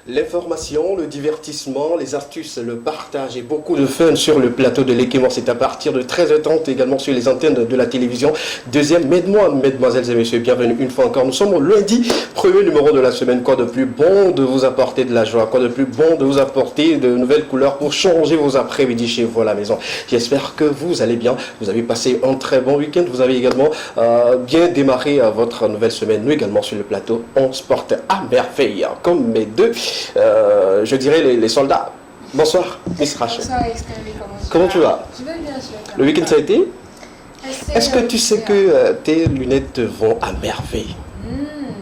L'information, le divertissement, les astuces, le partage et beaucoup de fun sur le plateau de l'Équimor. C'est à partir de 13h30 également sur les antennes de la télévision. Deuxième, mesdemoiselles et messieurs, bienvenue une fois encore. Nous sommes au lundi, premier numéro de la semaine. Quoi de plus bon de vous apporter de la joie? Quoi de plus bon de vous apporter de nouvelles couleurs pour changer vos après-midi chez vous à la maison? J'espère que vous allez bien. Vous avez passé un très bon week-end. Vous avez également bien démarré votre nouvelle semaine. Nous également sur le plateau, on se porte à merveille. Comme mes deux, je dirais les soldats. Bonsoir, Miss Rachel. Bonsoir, Comment tu vas? Je vais bien, je vais bien. Le week-end ça a été? Est-ce que tu sais bien. que tes lunettes vont à merveille?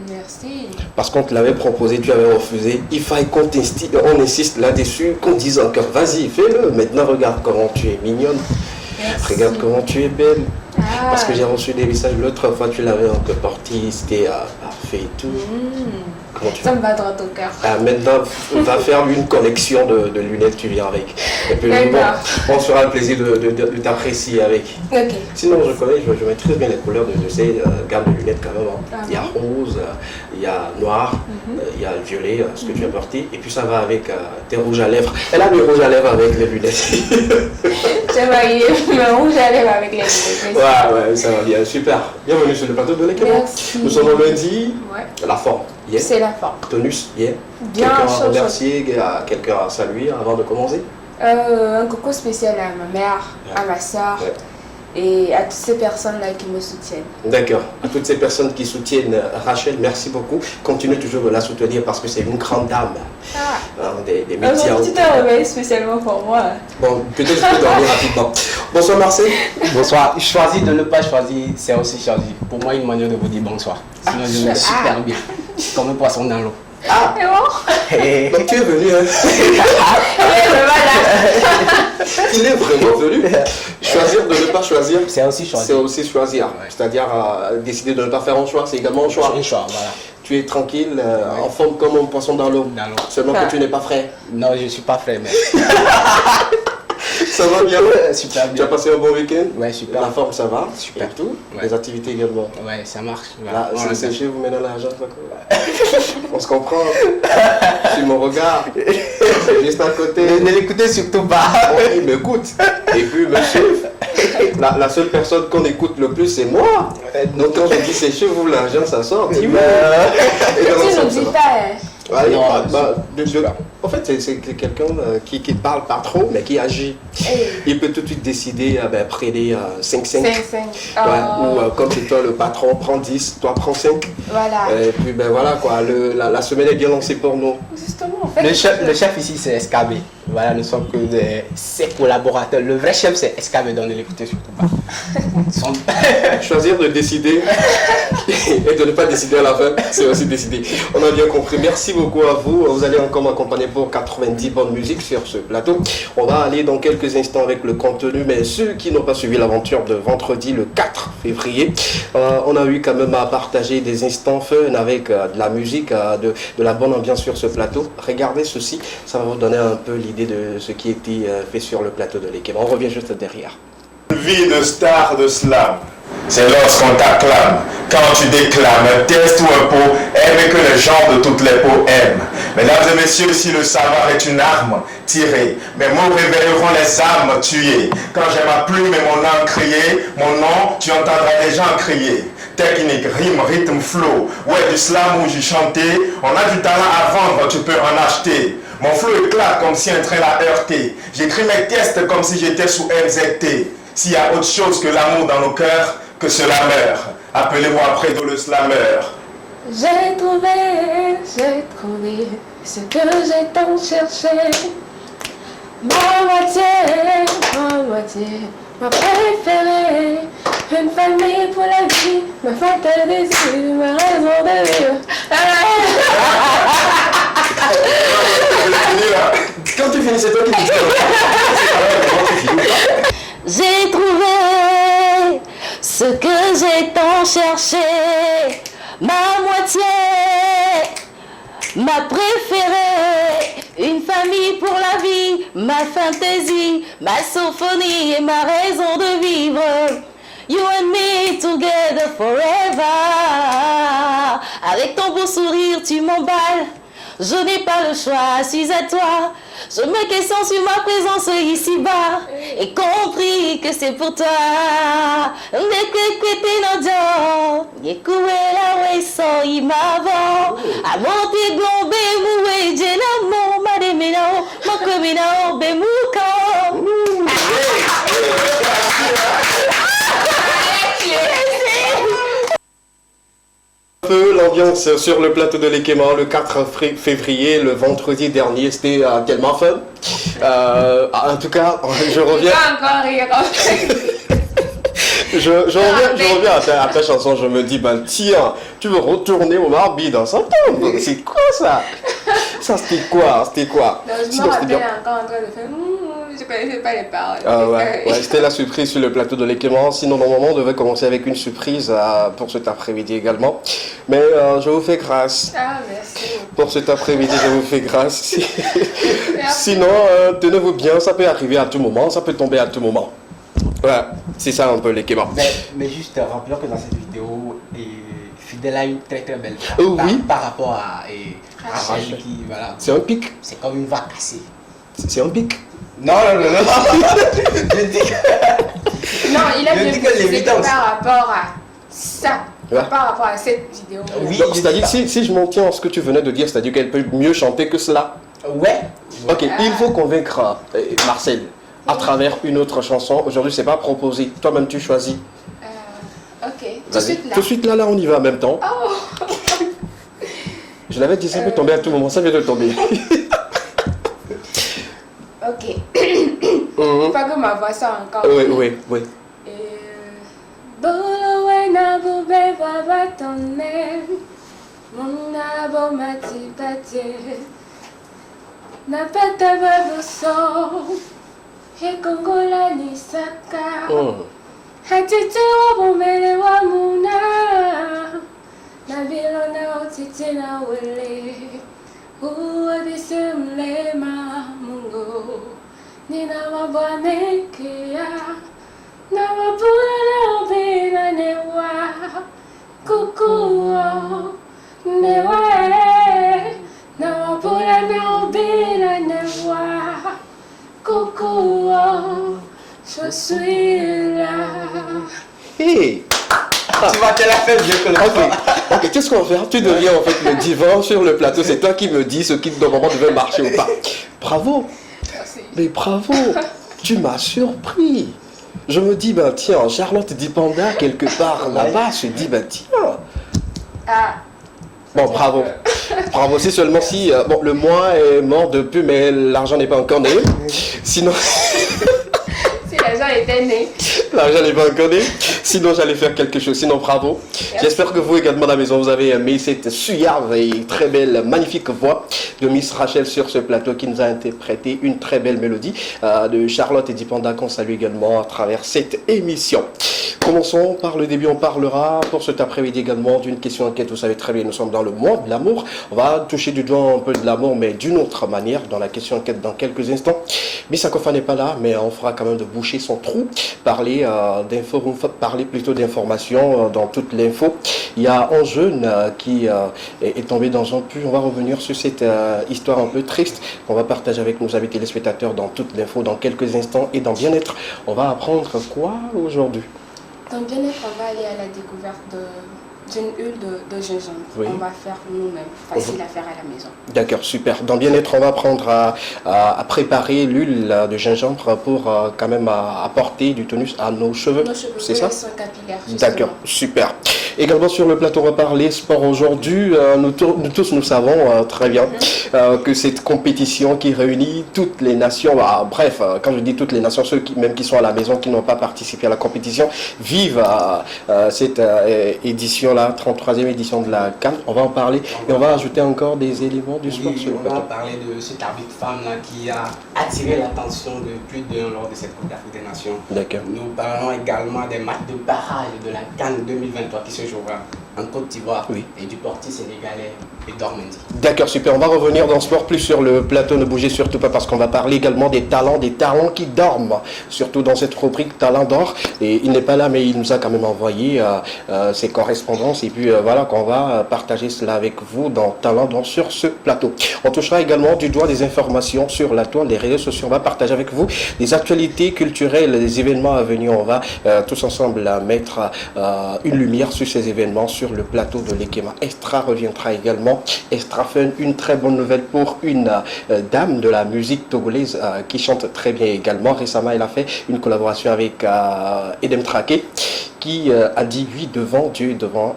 Merci. Parce qu'on te l'avait proposé, tu avais refusé. Il fallait on insiste là-dessus, qu'on dise encore, vas-y, fais-le. Maintenant, regarde comment tu es mignonne. Merci. Regarde comment tu es belle. Ah. Parce que j'ai reçu des messages l'autre fois, tu l'avais encore porté, c'était parfait et tout. Comment tu Ça vas? me va droit au cœur. Maintenant, on va faire une collection de lunettes, tu viens avec. Et puis, bon, on sera le plaisir de t'apprécier avec. Ok. Sinon, je maîtrise bien les couleurs de ces gammes de lunettes quand même. Hein. Ah Il y a rose, il y a noir, il y a violet, ce que tu as porté. Et puis ça va avec tes rouges à lèvres. Elle a mis rouge à lèvres avec les lunettes. J'ai marié mon rouge à lèvres avec les lunettes. Ouais, ça va bien, super. Bienvenue sur le plateau de l'Équimor. Merci. Nous sommes au lundi. Ouais. La forme, yeah. C'est la fin. Tonus, yeah. Bien, Quelqu'un à chaud, remercier, quelqu'un à saluer avant de commencer? Un coucou spécial à ma mère, à ma soeur et à toutes ces personnes-là qui me soutiennent. D'accord. À toutes ces personnes qui soutiennent Rachel, merci beaucoup. Continuez toujours de la soutenir parce que c'est une grande dame des médias. Tu t'es réveillé spécialement pour moi. Bon, peut-être que je peux dormir rapidement. Bonsoir Marcel. Bonsoir. Choisir de ne pas choisir, c'est aussi choisir. Pour moi, une manière de vous dire bonsoir. Sinon, je me super bien. Comme un poisson dans l'eau. Ah, C'est bon? donc tu es venu, hein? Il est vraiment venu. Choisir de ne pas choisir, C'est aussi choisir. c'est aussi choisir. Ouais. C'est-à-dire décider de ne pas faire un choix, c'est également un choix. Un choix, voilà. Tu es tranquille, en forme comme un poisson dans l'eau. Dans l'eau. Seulement que tu n'es pas frais. Non, je ne suis pas frais, mais Ça va bien? super Tu as bien. passé un bon week-end? Ouais, super. La forme, ça va? Super. Et tout? Ouais. Les activités également? Ouais, ça marche. Là, Voilà. c'est chez vous maintenant l'argent, quoi. On se comprend. Sur mon regard. Juste à côté. Ne l'écoutez surtout pas. Bon, il m'écoute. Et puis, monsieur, la seule personne qu'on écoute le plus, c'est moi. Donc, quand je dis c'est chez vous, l'argent, ça sort. Et comment Tu ça, ne ça dis va? pas. Ouais, Non, en fait, c'est quelqu'un qui ne parle pas trop, mais qui agit. Il peut tout de suite décider, prêter 5-5. 5-5. Ou comme c'est toi le patron, prends 10, toi prends 5. Voilà. Et puis ben voilà quoi, la semaine est bien lancée pour nous. Justement, en fait. Le chef ici, c'est SKB. Voilà, nous sommes que ses collaborateurs. Le vrai chef, c'est SKB, donc ne l'écoutez surtout pas. Choisir de décider et de ne pas décider à la fin, c'est aussi décider. On a bien compris. Merci beaucoup à vous. Vous allez encore m'accompagner pour 90 bonnes musiques sur ce plateau. On va aller dans quelques instants avec le contenu, mais ceux qui n'ont pas suivi l'aventure de vendredi le 4 février, on a eu quand même à partager des instants fun avec de la musique, de la bonne ambiance sur ce plateau. Regardez ceci, ça va vous donner un peu l'idée de ce qui était fait sur le plateau de l'équipe. On revient juste derrière. Vie de star de slam, c'est lorsqu'on t'acclame. Quand tu déclames, un test ou un pot, aime que les gens de toutes les peaux aiment. Mesdames et messieurs, si le savoir est une arme, tirez. Mes mots réveilleront les âmes tuées. Quand j'ai ma plume et mon âme crier, mon nom, tu entendras des gens crier. Technique, rime, rythme, flow. Ouais, du slam où j'ai chanté. On a du talent à vendre, tu peux en acheter. Mon flow éclate comme si un train l'a heurté. J'écris mes tests comme si j'étais sous MZT. S'il y a autre chose que l'amour dans nos cœurs, que cela meurt. Appelez-moi Prédo le slammer. J'ai trouvé ce que j'ai tant cherché. Ma moitié, ma préférée. Une famille pour la vie, ma fantaisie, ma raison de vivre. Quand tu finis, c'est toi qui dis. J'ai trouvé ce que j'ai tant cherché, ma moitié, ma préférée, une famille pour la vie, ma fantaisie, ma symphonie et ma raison de vivre. You and me together forever. Avec ton beau sourire, tu m'emballes. Je n'ai pas le choix, suis à toi. Je me questionne sur ma présence ici-bas. Et compris que c'est pour toi. Un peu l'ambiance sur le plateau de l'Ekema le 4 février, le vendredi dernier, c'était tellement fun. En tout cas, je reviens. Encore rire. Je reviens à ta chanson, je me dis, ben tiens, tu veux retourner au Marbi dans 100 ans? C'est quoi ça? Ça c'était quoi? Non, je me Sinon, c'était rappelle bien. encore en train de faire. Je connaissais pas les paroles. Ah ouais, c'était la surprise sur le plateau de l'Ekema. Sinon, normalement, on devait commencer avec une surprise pour cet après-midi également. Mais je vous fais grâce. Ah, merci. Pour cet après-midi, je vous fais grâce. Merci. Sinon, tenez-vous bien, ça peut arriver à tout moment, ça peut tomber à tout moment. Voilà, c'est ça un peu l'Ekema. Mais juste rappelons que dans cette vidéo, Fidèle a une très très belle voix. Oui. Par rapport à Rachel qui, voilà. C'est un pic. C'est comme une voix cassée. C'est un pic. Non. Je dis que... Non, il a Je bien dis que précisé que l'évidence. par rapport à ça, Ouais. par rapport à cette vidéo. Oui. Donc, c'est-à-dire, si je m'en tiens à ce que tu venais de dire, c'est-à-dire qu'elle peut mieux chanter que cela. Ouais. Ok, il faut convaincre Marcel à travers une autre chanson. Aujourd'hui, c'est pas proposé. Toi-même, tu choisis. Ok, tout de Vas-y. suite là. Tout de suite, là, on y va en même temps. Oh. Je l'avais dit, ça peut tomber à tout moment. Ça vient de tomber. Ok. Mhm. Pas que ma voix soit encore. Oui. Bolowe na bube baba tonne, mona bo mati pate, na pata babo so, he kongola ni saka, hatete wa bomele wa muna, na bilo na otite na wele, uwa bisemle ma mungo, nina wabwane kia. Nawapula na ubina newa kukuo newa Nawapula na ubina newa kukuo je suis là. Hey. Tu vois qu'elle a fait mieux que le Ok, qu'est-ce qu'on va faire? Tu deviens en fait le divan sur le plateau. C'est toi qui me dis ce qui normalement devait marcher ou pas. Bravo. Merci. Mais bravo. Tu m'as surpris. Je me dis, ben tiens, Charlotte Dipanda, quelque part là-bas, je me dis, ben tiens. Ah. Bon, bravo. Bravo, c'est seulement si... bon, le mois est mort depuis, mais l'argent n'est pas encore né. Sinon... Si les gens étaient nés. L'argent n'est pas encore né. Sinon, j'allais faire quelque chose. Sinon, bravo. J'espère que vous également à la maison, vous avez aimé cette suave et très belle, magnifique voix de Miss Rachel sur ce plateau qui nous a interprété une très belle mélodie de Charlotte et Dipanda qu'on salue également à travers cette émission. Commençons par le début. On parlera pour cet après-midi également d'une question enquête. Vous savez très bien, nous sommes dans le mois de l'amour. On va toucher du doigt un peu de l'amour, mais d'une autre manière, dans la question enquête dans quelques instants. Miss Akofa n'est pas là, mais on fera quand même de boucher son trou, parler plutôt d'informations dans toute l'info. Il y a un jeune qui est tombé dans un puits. On va revenir sur cette histoire un peu triste qu'on va partager avec nos amis téléspectateurs dans toute l'info dans quelques instants. Et dans Bien-être, on va apprendre quoi aujourd'hui? Dans Bien-être, on va aller à la découverte d'une huile de gingembre. Oui. On va faire nous-mêmes, facile à faire à la maison. D'accord, super. Dans Bien-être, on va apprendre à préparer l'huile de gingembre pour quand même apporter du tonus à nos cheveux. C'est ça? Les soins capillaires, justement. D'accord, super. Également sur le plateau, on va parler sport aujourd'hui. Nous tous, nous savons très bien que cette compétition qui réunit toutes les nations, bref, quand je dis toutes les nations, ceux même qui sont à la maison, qui n'ont pas participé à la compétition, vivent cette édition-là, 33e édition de la CAN. On va en parler et on va ajouter encore des éléments du sport sur le on va plateau. parler de cet arbitre femme-là qui a attiré l'attention de plus d'un lors de cette Coupe d'Afrique des Nations. D'accord. Nous parlons également des matchs de barrage de la CAN 2023 qui se jouera en Côte d'Ivoire Oui. et du portier sénégalais Edouard Mendy. D'accord, super. On va revenir dans le sport plus sur le plateau. Ne bougez surtout pas parce qu'on va parler également des talents qui dorment. Surtout dans cette rubrique Talent d'or. Et il n'est pas là, mais il nous a quand même envoyé ses correspondances. Et puis voilà qu'on va partager cela avec vous dans Talent d'or sur ce plateau. On touchera également du doigt des informations sur la toile, les réseaux sociaux. On va partager avec vous des actualités culturelles, des événements à venir. On va tous ensemble mettre une lumière sur ces événements sur le plateau de l'Ekema. Estra reviendra également. Estra Fun, une très bonne nouvelle pour une dame de la musique togolaise qui chante très bien également. Récemment, elle a fait une collaboration avec Edem Traké qui a dit oui devant Dieu et devant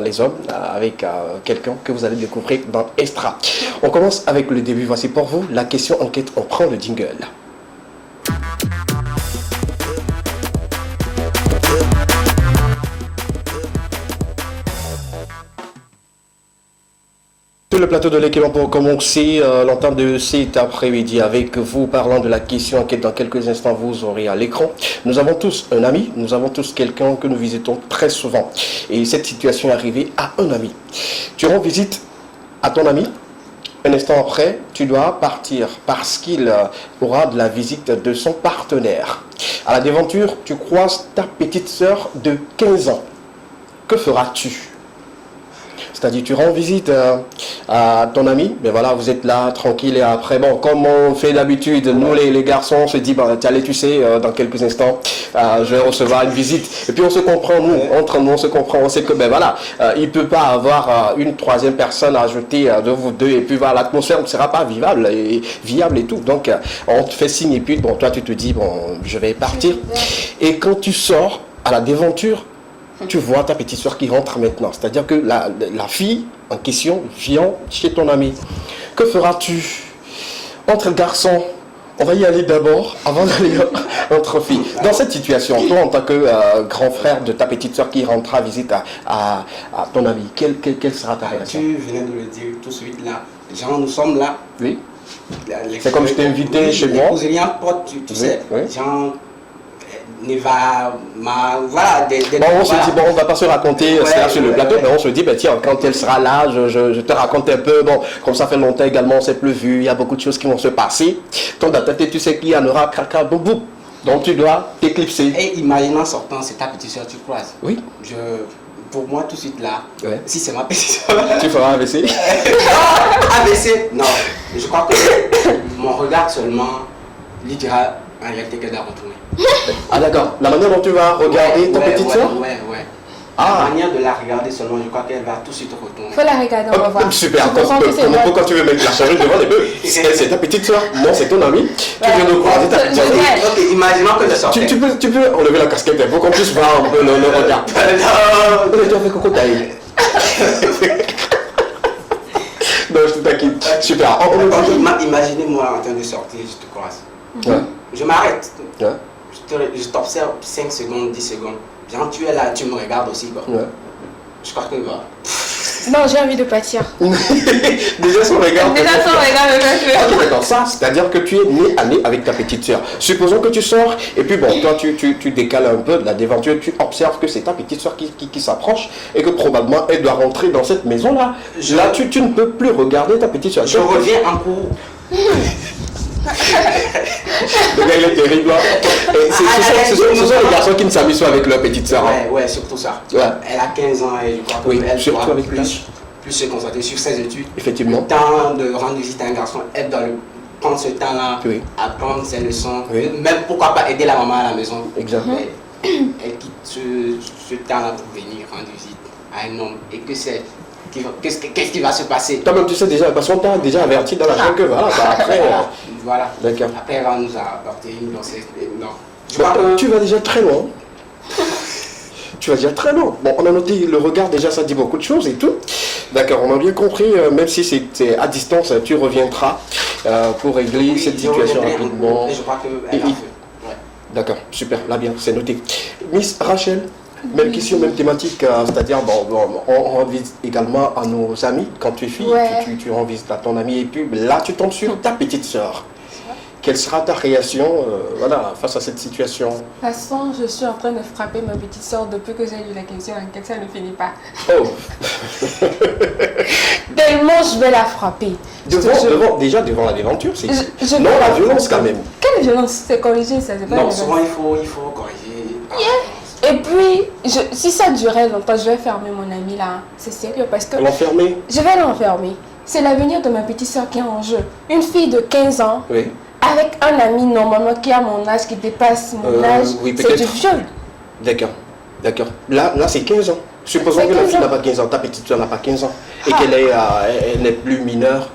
les hommes avec quelqu'un que vous allez découvrir dans Estra. On commence avec le début. Voici pour vous la question enquête. On prend le jingle. Sur le plateau de l'Ekema pour commencer l'entente de cet après-midi avec vous, parlant de la question enquête. Dans quelques instants, vous aurez à l'écran. Nous avons tous un ami, nous avons tous quelqu'un que nous visitons très souvent. Et cette situation est arrivée à un ami. Tu rends visite à ton ami. Un instant après, tu dois partir parce qu'il aura de la visite de son partenaire. À la déventure, tu croises ta petite sœur de 15 ans. Que feras-tu ? C'est-à-dire, tu rends visite à ton ami, mais voilà, vous êtes là, tranquille, et après, bon, comme on fait d'habitude, nous les garçons, on se dit, bah, allez, tu sais, dans quelques instants, je vais recevoir une visite. Et puis on se comprend, nous, entre nous, on se comprend, on sait que, ben voilà, il ne peut pas avoir une troisième personne à ajouter de vous deux, et puis voilà, l'atmosphère ne sera pas vivable et viable et tout. Donc, on te fait signe, et puis, bon, toi, tu te dis, bon, je vais partir. Et quand tu sors à la déventure, tu vois ta petite soeur qui rentre maintenant. C'est-à-dire que la fille en question vient chez ton ami. Que feras-tu entre garçons? On va y aller d'abord avant d'aller entre filles. Dans cette situation, toi en tant que grand frère de ta petite soeur qui rentrera visite à ton ami, quelle sera ta réaction? Tu venais de le dire tout de suite là. Genre, nous sommes là. Oui. C'est comme je t'ai invité chez moi. Les pote, tu Oui, sais. oui. Genre, voilà, Bon, on se dit, bon, on va pas se raconter cela sur le plateau, mais on se dit, ben tiens, quand elle sera là, je te raconte un peu, bon, comme ça fait longtemps également, on s'est plus vu, il y a beaucoup de choses qui vont se passer. Dans ta tête, tu sais qu'il y en aura caca, boum, boum. Donc tu dois t'éclipser. Et imagine en sortant, c'est ta petite soeur, tu croises. Oui. Pour moi, tout de suite là, Ouais. si c'est ma petite soeur. Tu feras AVC. AVC, non. Je crois que mon regard seulement lui dira en réalité qu'elle doit retourner. Ah d'accord, la manière dont tu vas regarder ta petite soeur. Ouais. Ah. La manière de la regarder seulement, je crois qu'elle va tout de suite retourner. Faut la regarder, on va voir. Super, Je comprends que c'est moi. pourquoi tu veux mettre la charge devant les deux? C'est ta petite soeur, non, c'est ton ami. Tu viens de croiser ta petite soeur. Ouais. Ok, imaginons que je sortais. Tu peux enlever la casquette pour qu'on puisse voir un peu le regard. Non. Tu as fait coco taille. Non, je te taquine. Super. Imaginez-moi en train de sortir, je te croise. Ouais. Je m'arrête. Ouais. Je t'observe 5 secondes, 10 secondes. Genre, tu es là, tu me regardes aussi. Quoi. Ouais. Je crois que va. Non, j'ai envie de partir. Déjà son regard. Déjà son regard me fait Ah, ok, d'accord, ça, c'est-à-dire que tu es né à nez avec ta petite soeur. Supposons que tu sors, et puis bon, toi, tu décales un peu de la déventure, tu observes que c'est ta petite soeur qui s'approche, et que probablement elle doit rentrer dans cette maison-là. Là, tu ne peux plus regarder ta petite soeur. Je reviens en cours. Le gars, il est terrible, là. Et ce sont les garçons qui ne s'amusent pas avec leur petite soeur. Ouais, surtout ça. Ouais. Elle a 15 ans et je crois Oui, qu'elle surtout doit avec plus se concentrer sur ses études. Effectivement. Le temps de rendre visite à un garçon, elle doit prendre ce temps-là, Oui. apprendre ses leçons, Oui. même pourquoi pas aider la maman à la maison. Exactement. Elle quitte ce temps-là pour venir rendre visite à un homme et que c'est qu'est-ce qui va se passer. Toi-même, tu sais déjà, parce qu'on t'a déjà averti dans la chambre que voilà, bah, après. Voilà. D'accord. Après, elle va nous apporter une grossesse. Non. Je Bah, crois que tu vas déjà très loin. Tu vas déjà très loin. Bon, on a noté le regard, déjà, ça dit beaucoup de choses et tout. D'accord, on a bien compris, même si c'est à distance, tu reviendras pour régler oui, cette je situation reviendrai rapidement. et je crois qu'elle a fait. Ouais. D'accord, super, là bien, c'est noté. Miss Rachel, même question, même thématique, c'est-à-dire, on rend visite également à nos amis. Quand tu es fille, Ouais. tu rends visite à ton ami et puis là, tu tombes sur ta petite sœur Quelle sera ta réaction voilà, face à cette situation? De toute façon, je suis en train de frapper ma petite soeur depuis que j'ai lu la question à laquelle ça ne finit pas. Oh. Tellement je vais la frapper. Déjà devant la déventure, c'est je non vais la violence quand même. Quelle violence? C'est corrigé, ça c'est pas Non, une souvent violence. il faut corriger. Et puis, si ça durait longtemps, je vais fermer mon ami là. C'est sérieux parce que L'enfermer? je vais l'enfermer. C'est l'avenir de ma petite soeur qui est en jeu. Une fille de 15 ans, Oui. avec un ami normalement qui a mon âge, qui dépasse mon âge, oui, c'est du viol. D'accord, d'accord. Là c'est 15 ans. Supposons C'est que la 15 fille ans. n'a pas 15 ans, ta petite soeur n'a pas 15 ans, et Ah. qu'elle elle n'est plus mineure.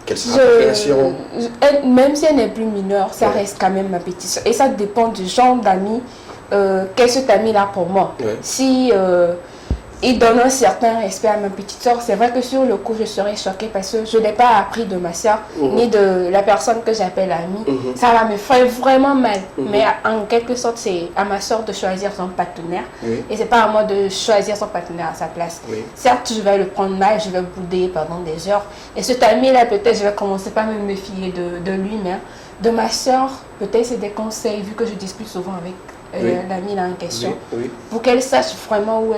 Quelle sera ta réaction? Même si elle n'est plus mineure, ça Ouais. reste quand même ma petite soeur. Et ça dépend du genre d'ami qu'est cet ami-là pour moi. Ouais. Si il donne un certain respect à ma petite soeur, c'est vrai que sur le coup, je serais choquée parce que je n'ai pas appris de ma soeur ni de la personne que j'appelle amie. Ça va me faire vraiment mal. Mais en quelque sorte, c'est à ma soeur de choisir son partenaire. Oui. Et c'est pas à moi de choisir son partenaire à sa place. Oui. Certes, je vais le prendre mal, je vais bouder pendant des heures. Et cet ami-là, peut-être, je vais commencer par me méfier de lui, mais de ma soeur, peut-être c'est des conseils, vu que je discute souvent avec Oui. l'ami là en question, Oui. pour qu'elle sache vraiment où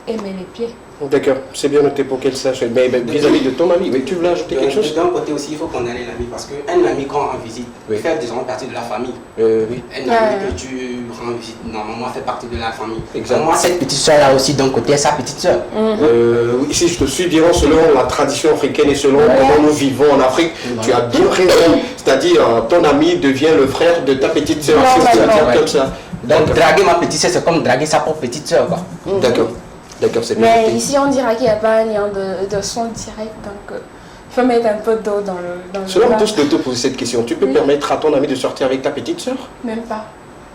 elle met les pieds. D'accord, c'est bien noté pour qu'elle sache. Mais vis-à-vis de ton ami, oui, tu voulais ajouter quelque chose? D'un côté aussi, il faut condamner l'ami parce qu'un ami quand on rend visite, Oui. fait déjà partie de la famille. Oui. Un ami que tu rends visite, normalement, fait partie de la famille. Exact. Moi, cette petite soeur-là aussi, d'un côté, est sa petite soeur. Oui, si je te suis bien, selon la tradition africaine et selon comment nous vivons en Afrique, tu as bien raison. C'est-à-dire, ton ami devient le frère de ta petite soeur. Si tu Normalement, as comme ça. Donc, draguer ma petite soeur, c'est comme draguer sa propre petite soeur, quoi. D'accord. D'accord, c'est bien Mais noté. ici, on dira qu'il n'y a pas un lien de son direct, donc il faut mettre un peu d'eau dans le Cela me vin. touche de te poser cette question. Tu peux permettre à ton ami de sortir avec ta petite soeur? Même pas.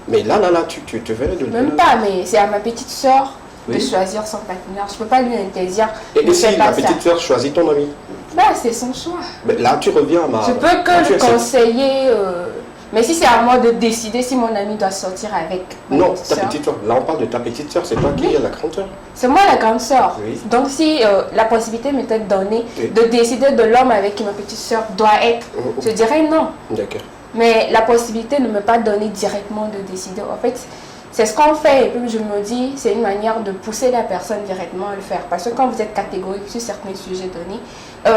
Mais là, tu te verrais de le Même pas, mais c'est à ma petite soeur de Oui. choisir son partenaire. Je ne peux pas lui interdire Et de si faire la pas ça. petite soeur choisit ton ami? Bah, c'est son choix. Mais là, tu reviens à ma... Je peux Là, que tu le acceptes. conseiller. Mais si c'est à moi de décider si mon ami doit sortir avec ma Non, petite ta sœur. petite soeur. Là, on parle de ta petite soeur. C'est toi qui es la grande soeur. C'est moi la grande sœur. Oui. Donc si la possibilité m'était donnée Oui. de décider de l'homme avec qui ma petite sœur doit être, je dirais non. D'accord. Mais la possibilité ne m'est pas donnée directement de décider. En fait, c'est ce qu'on fait et puis je me dis, c'est une manière de pousser la personne directement à le faire. Parce que quand vous êtes catégorique sur certains sujets donnés,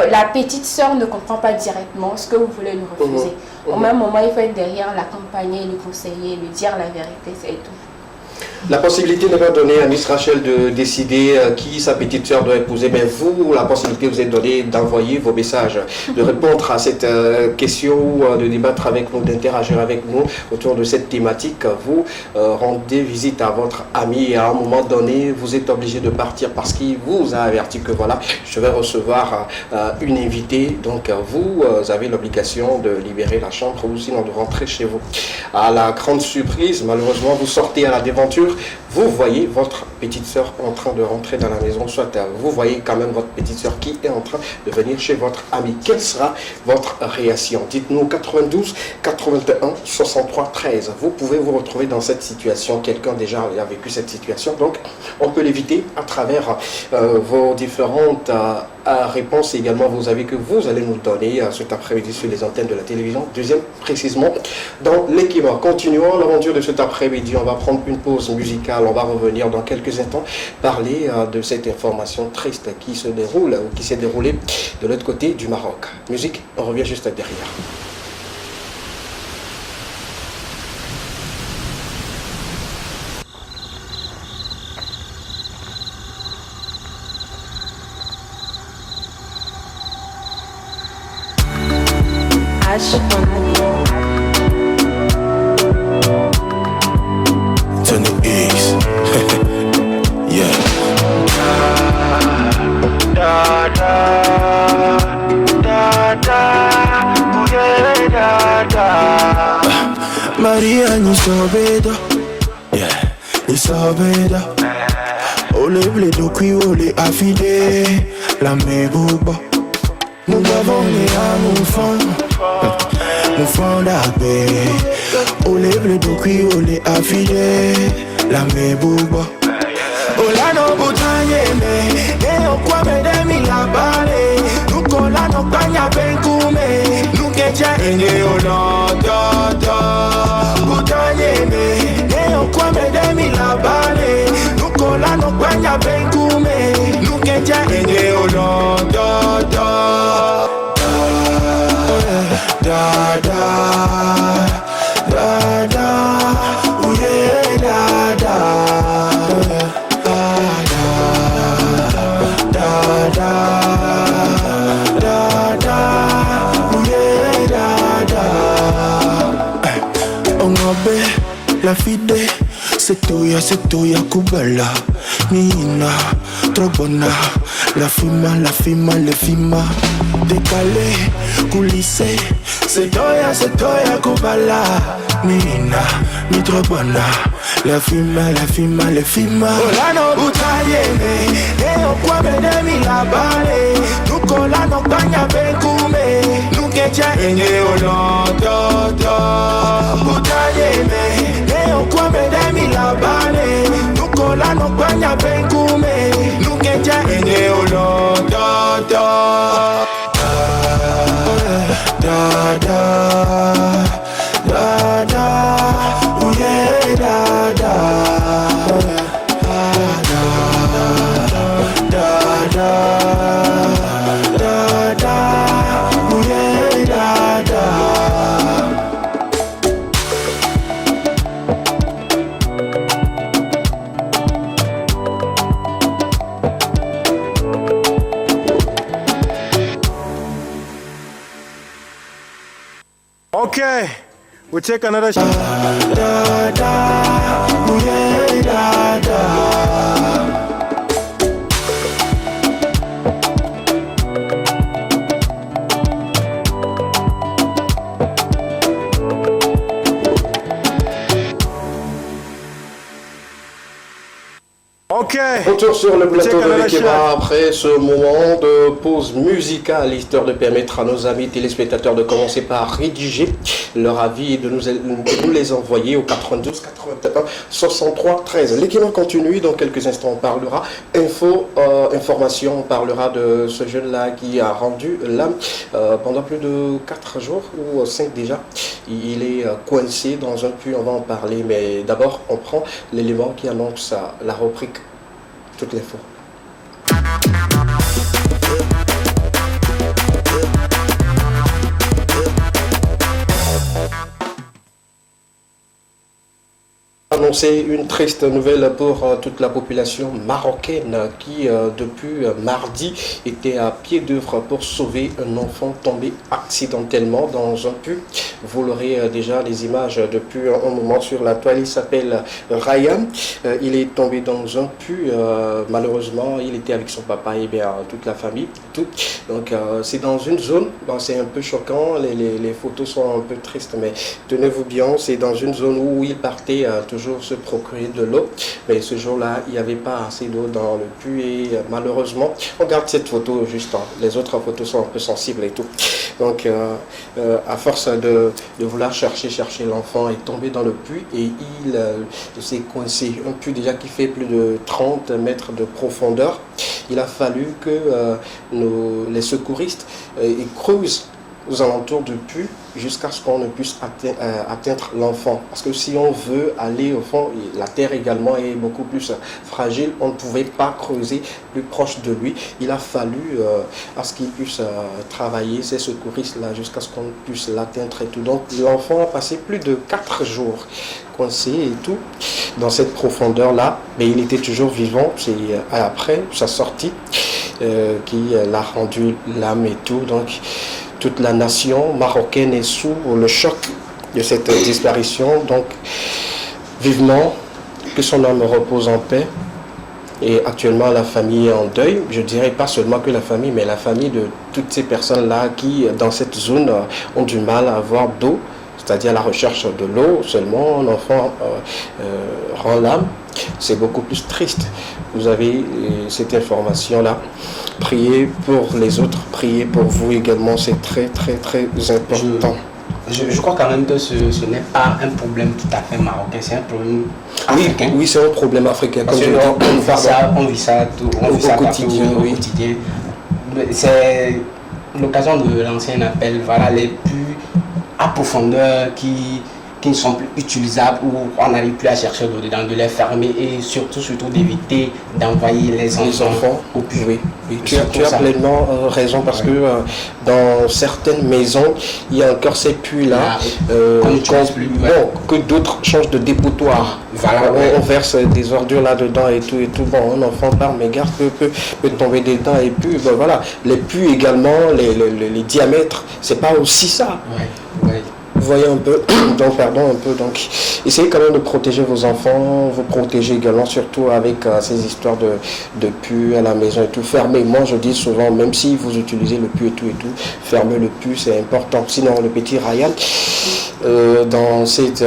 la petite sœur ne comprend pas directement ce que vous voulez lui refuser. Au même moment, il faut être derrière, l'accompagner, le conseiller, lui dire la vérité, c'est tout. La possibilité n'est pas donnée à Miss Rachel de décider qui sa petite sœur doit épouser, mais vous, la possibilité vous est donnée d'envoyer vos messages, de répondre à cette question, de débattre avec nous, d'interagir avec nous autour de cette thématique. Vous rendez visite à votre ami et à un moment donné, vous êtes obligé de partir parce qu'il vous a averti que voilà, je vais recevoir une invitée. Donc vous avez l'obligation de libérer la chambre ou sinon de rentrer chez vous. À la grande surprise, malheureusement, vous sortez à la déventure. Vous voyez votre petite sœur en train de rentrer dans la maison, soit vous voyez quand même votre petite sœur qui est en train de venir chez votre ami. Quelle sera votre réaction? Dites-nous 92 81 63 13. Vous pouvez vous retrouver dans cette situation. Quelqu'un déjà a vécu cette situation, donc on peut l'éviter à travers vos différentes réponses et également vos avis que vous allez nous donner cet après-midi sur les antennes de la télévision. Deuxième, précisément, dans l'équipe. Continuons l'aventure de cet après-midi. On va prendre une pause musicale. On va revenir dans quelques instants parler de cette information triste qui se déroule ou qui s'est déroulée de l'autre côté du Maroc. Musique, on revient juste derrière. Turn the east. Yeah. Da da da da, oh yeah, da da. Maria ni sobeda, yeah, ni sobeda. Ole bledo qui ole affidé, la mebuba. Nous avons les mon fond d'abé. Ole bledo qui ole affidé, la mebuba. Ola no butanye me, eo kwa bedemi la bale. Nukola no kanya benkume, nukecha enge olon. nukeja enge olondo da da, ooh yeah, da ooh yeah, Ongobe, la fide, c'est toya kubala, mina, trop bonne, la fima, décalé, coulissé, c'est toya kubala, mina, mi trop bonne, la fima, Olano utayeme, eo kwa bedemi la bale, nukola no kanya bekume, nukecha enge olondo utayeme, eo kwa bedemi la bale, nukola no kanya bekume, nukecha enge olondo ooh yeah, da ooh yeah, da. Okay, we'll take another shot. Ooh yeah, da. Okay. Retour sur le plateau de l'Ekeba après ce moment de pause musicale, histoire de permettre à nos amis téléspectateurs de commencer par rédiger leur avis et de nous les envoyer au 92 81 63 13. L'Ekeba continue, dans quelques instants on parlera information, on parlera de ce jeune-là qui a rendu l'âme pendant plus de 4 jours ou 5 déjà. Il est coincé dans un puits, on va en parler, mais d'abord on prend l'élément qui annonce la rubrique Toutes les fois. Annoncer une triste nouvelle pour toute la population marocaine qui, depuis mardi, était à pied d'œuvre pour sauver un enfant tombé accidentellement dans un puits. Vous l'aurez déjà les images depuis un moment sur la toile. Il s'appelle Ryan. Il est tombé dans un puits. Malheureusement, il était avec son papa et bien toute la famille. Donc, c'est dans une zone. Bon, c'est un peu choquant. Les photos sont un peu tristes, mais tenez-vous bien. C'est dans une zone où il partait toujours se procurer de l'eau, mais ce jour-là il n'y avait pas assez d'eau dans le puits et malheureusement, on garde cette photo juste, les autres photos sont un peu sensibles et tout, donc à force de vouloir chercher l'enfant est tombé dans le puits et il s'est coincé, un puits déjà qui fait plus de 30 mètres de profondeur. Il a fallu que les secouristes creusent aux alentours du puits jusqu'à ce qu'on ne puisse atteindre l'enfant. Parce que si on veut aller au fond, la terre également est beaucoup plus fragile, on ne pouvait pas creuser plus proche de lui. Il a fallu à ce qu'il puisse travailler, ces secouristes-là, jusqu'à ce qu'on puisse l'atteindre et tout. Donc l'enfant a passé plus de 4 jours coincé et tout, dans cette profondeur-là, mais il était toujours vivant. C'est après sa sortie qui l'a rendu l'âme et tout. Donc toute la nation marocaine est sous le choc de cette disparition. Donc, vivement que son âme repose en paix. Et actuellement, la famille est en deuil. Je dirais pas seulement que la famille, mais la famille de toutes ces personnes-là qui, dans cette zone, ont du mal à avoir d'eau, c'est-à-dire la recherche de l'eau. Seulement, un enfant rend l'âme. C'est beaucoup plus triste. Vous avez cette information-là. Priez pour les autres, priez pour vous également, c'est très très très important. Je crois quand même que ce n'est pas un problème tout à fait marocain, c'est un problème africain. Oui, c'est un problème africain. Parce on vit ça au quotidien. C'est l'occasion de lancer un appel, voilà, les puits à profondeur qui qui ne sont plus utilisables ou on n'arrive plus à chercher dedans, de les fermer et surtout d'éviter d'envoyer les enfants au puits. Oui. Tu as pleinement raison parce que dans certaines maisons, il y a encore ces puits-là que d'autres changent de dépotoir. Voilà, on verse des ordures là-dedans et tout. Bon, un enfant par mégarde peut tomber dedans et puis voilà. Les puits également, les diamètres, c'est pas aussi ça. Vous voyez un peu, donc essayez quand même de protéger vos enfants, vous protéger également surtout avec ces histoires de puits à la maison et tout. Fermez, moi je dis souvent, même si vous utilisez le puits et tout, fermez le puits, c'est important. Sinon le petit Ryan, dans cette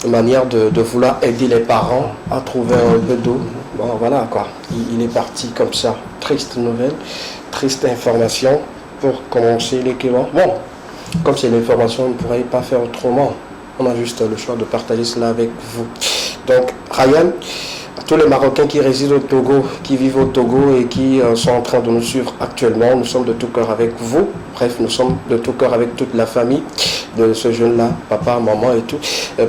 manière de vouloir aider les parents à trouver un peu d'eau, bon voilà quoi, il est parti comme ça. Triste nouvelle, triste information pour commencer l'équivalent. Bon. Comme c'est l'information, on ne pourrait pas faire autrement. On a juste le choix de partager cela avec vous. Donc, Ryan, à tous les Marocains qui résident au Togo, qui vivent au Togo et qui sont en train de nous suivre actuellement, nous sommes de tout cœur avec vous. Bref, nous sommes de tout cœur avec toute la famille de ce jeune-là, papa, maman et tout.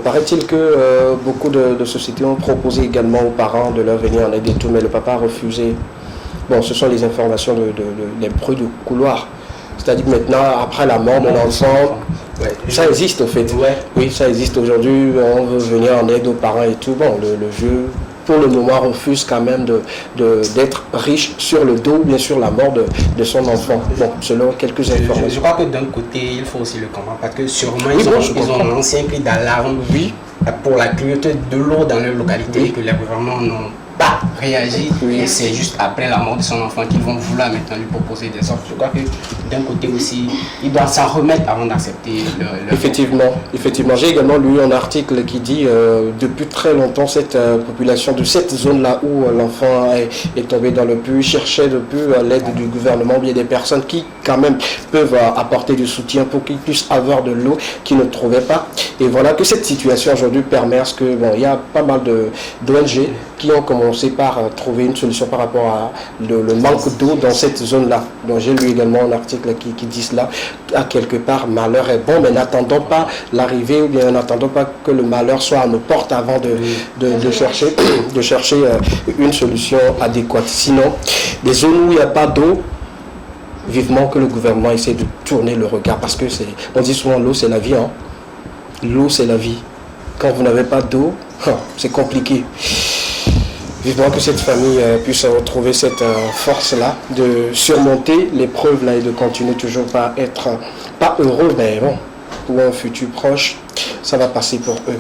Paraît-il que beaucoup de sociétés ont proposé également aux parents de leur venir en aide et tout, mais le papa a refusé. Bon, ce sont les informations des bruits de couloir. C'est-à-dire que maintenant, après la mort de l'enfant, ça existe en fait. Oui, ça existe aujourd'hui. On veut venir en aide aux parents et tout. Bon, le vieux, pour le moment, refuse quand même d'être riche sur le dos, bien sûr, la mort de son enfant. Bon, selon quelques informations. Je crois que d'un côté, il faut aussi le comprendre parce que sûrement, ils ont un ancien cri d'alarme pour la cruauté de l'eau dans leur localité et que les gouvernements n'ont pas réagi et c'est juste après la mort de son enfant qu'ils vont vouloir maintenant lui proposer des offres. Je crois que d'un côté aussi, il doit s'en remettre avant d'accepter le Effectivement, j'ai également lu un article qui dit depuis très longtemps cette population de cette zone-là où l'enfant est tombé dans le puits cherchait depuis l'aide du gouvernement, bien des personnes qui quand même peuvent apporter du soutien pour qu'ils puissent avoir de l'eau qu'ils ne trouvaient pas. Et voilà que cette situation aujourd'hui permet à ce que, bon, il y a pas mal d'ONG qui ont commencé par trouver une solution par rapport à le manque d'eau dans cette zone-là. Donc j'ai lu également un article qui dit cela, à quelque part malheur est bon, mais n'attendons pas l'arrivée ou bien n'attendons pas que le malheur soit à nos portes avant de chercher une solution adéquate. Sinon, des zones où il n'y a pas d'eau, vivement que le gouvernement essaie de tourner le regard parce que on dit souvent l'eau c'est la vie, hein. L'eau c'est la vie. Quand vous n'avez pas d'eau, c'est compliqué. Vivement que cette famille puisse retrouver cette force-là de surmonter l'épreuve-là et de continuer toujours pas être pas heureux, mais bon, pour un futur proche, ça va passer pour eux.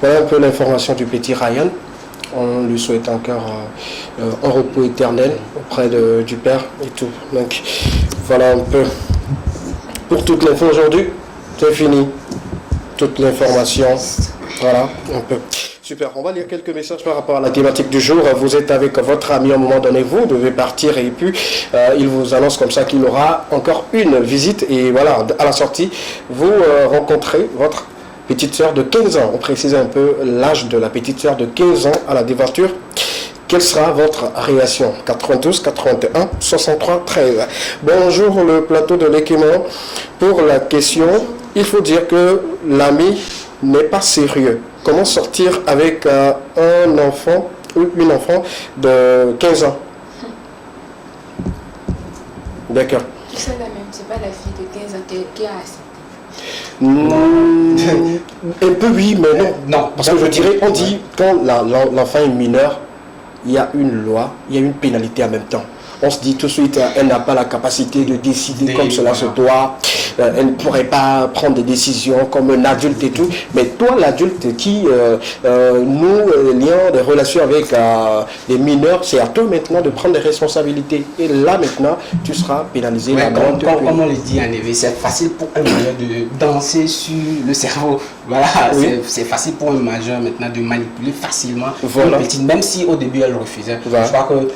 Voilà un peu l'information du petit Ryan. On lui souhaite encore un repos éternel auprès du Père et tout. Donc voilà un peu pour toute l'info aujourd'hui. C'est fini. Toute l'information. Voilà un peu. Super, on va lire quelques messages par rapport à la thématique du jour. Vous êtes avec votre ami à un moment donné, vous devez partir et puis il vous annonce comme ça qu'il aura encore une visite et voilà, à la sortie, vous rencontrez votre petite sœur de 15 ans. On précise un peu l'âge de la petite sœur de 15 ans à la déventure. Quelle sera votre réaction? 92 81 63 13. Bonjour le plateau de l'Équimant. Pour la question, il faut dire que l'ami n'est pas sérieux. Comment sortir avec un enfant ou une enfant de 15 ans? D'accord. C'est la même, c'est pas la fille de 15 ans qui a accepté. Un peu oui, mais non. Non, parce que je dirais, on dit quand l'enfant est mineur, il y a une loi, il y a une pénalité en même temps. On se dit tout de suite, elle n'a pas la capacité de décider comme cela se doit. Elle ne pourrait pas prendre des décisions comme un adulte et tout. Mais toi, l'adulte qui nous liant des relations avec les mineurs, c'est à toi maintenant de prendre des responsabilités. Et là maintenant, tu seras pénalisé. Ouais, comme on le dit en éveil, c'est facile pour un majeur de danser sur le cerveau. Voilà, oui. C'est facile pour un majeur maintenant de manipuler facilement une petite, même si au début elle refusait. Voilà. Je crois que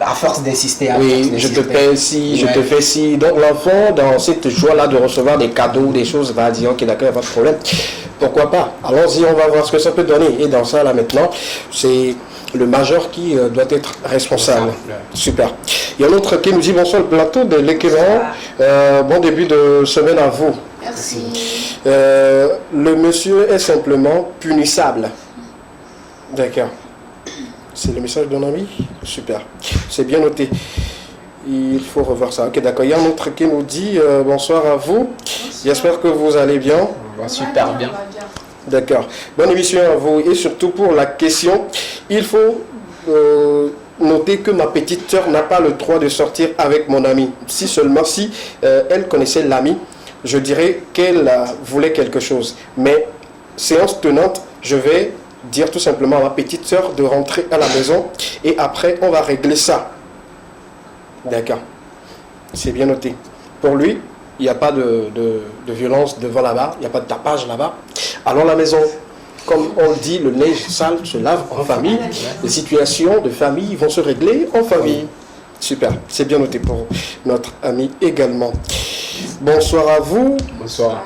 à force d'insister, je te paie ci, je te fais ci. Donc l'enfant, dans cette joie-là de recevoir des cadeaux, des choses, va dire ok d'accord, il n'y a pas de problème. Pourquoi pas? Allons-y, on va voir ce que ça peut donner. Et dans ça là maintenant, c'est le majeur qui doit être responsable. Super. Il y a un autre qui nous dit bonsoir le plateau de l'Équimant. Bon début de semaine à vous. Merci. Le monsieur est simplement punissable. D'accord. C'est le message d'un ami? Super. C'est bien noté. Il faut revoir ça. Ok, d'accord. Il y a un autre qui nous dit bonsoir à vous. J'espère que vous allez bien. On va super bien. D'accord. Bonne émission à vous. Et surtout pour la question, il faut noter que ma petite sœur n'a pas le droit de sortir avec mon ami. Si seulement si elle connaissait l'ami, je dirais qu'elle voulait quelque chose. Mais séance tenante, je vais dire tout simplement à ma petite sœur de rentrer à la maison et après on va régler ça. D'accord. C'est bien noté. Pour lui, il n'y a pas de violence devant là-bas, il n'y a pas de tapage là-bas. Allons à la maison. Comme on dit, le neige sale se lave en famille. Les situations de famille vont se régler en famille. Super, c'est bien noté pour notre ami également. Bonsoir à vous. Bonsoir.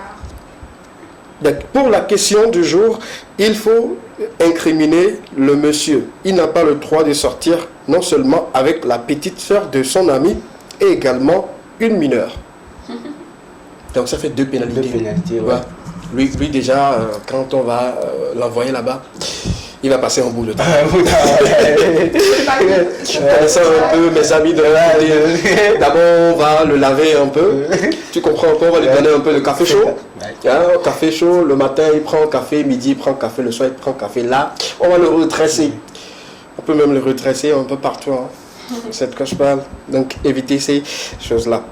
Pour la question du jour, il faut incriminer le monsieur. Il n'a pas le droit de sortir non seulement avec la petite sœur de son ami, et également une mineure. Donc ça fait deux pénalités. Deux pénalités, ouais. Lui déjà, quand on va l'envoyer là-bas, il va passer un bout de temps. Connaissant un peu mes amis de là, d'abord on va le laver un peu. Tu comprends un peu, on va lui donner un peu de café chaud. Café chaud, le matin il prend café, midi il prend café, le soir il prend café. Là, on va le redresser. On peut même le redresser un peu partout. C'est de quoi je parle. Donc évitez ces choses-là.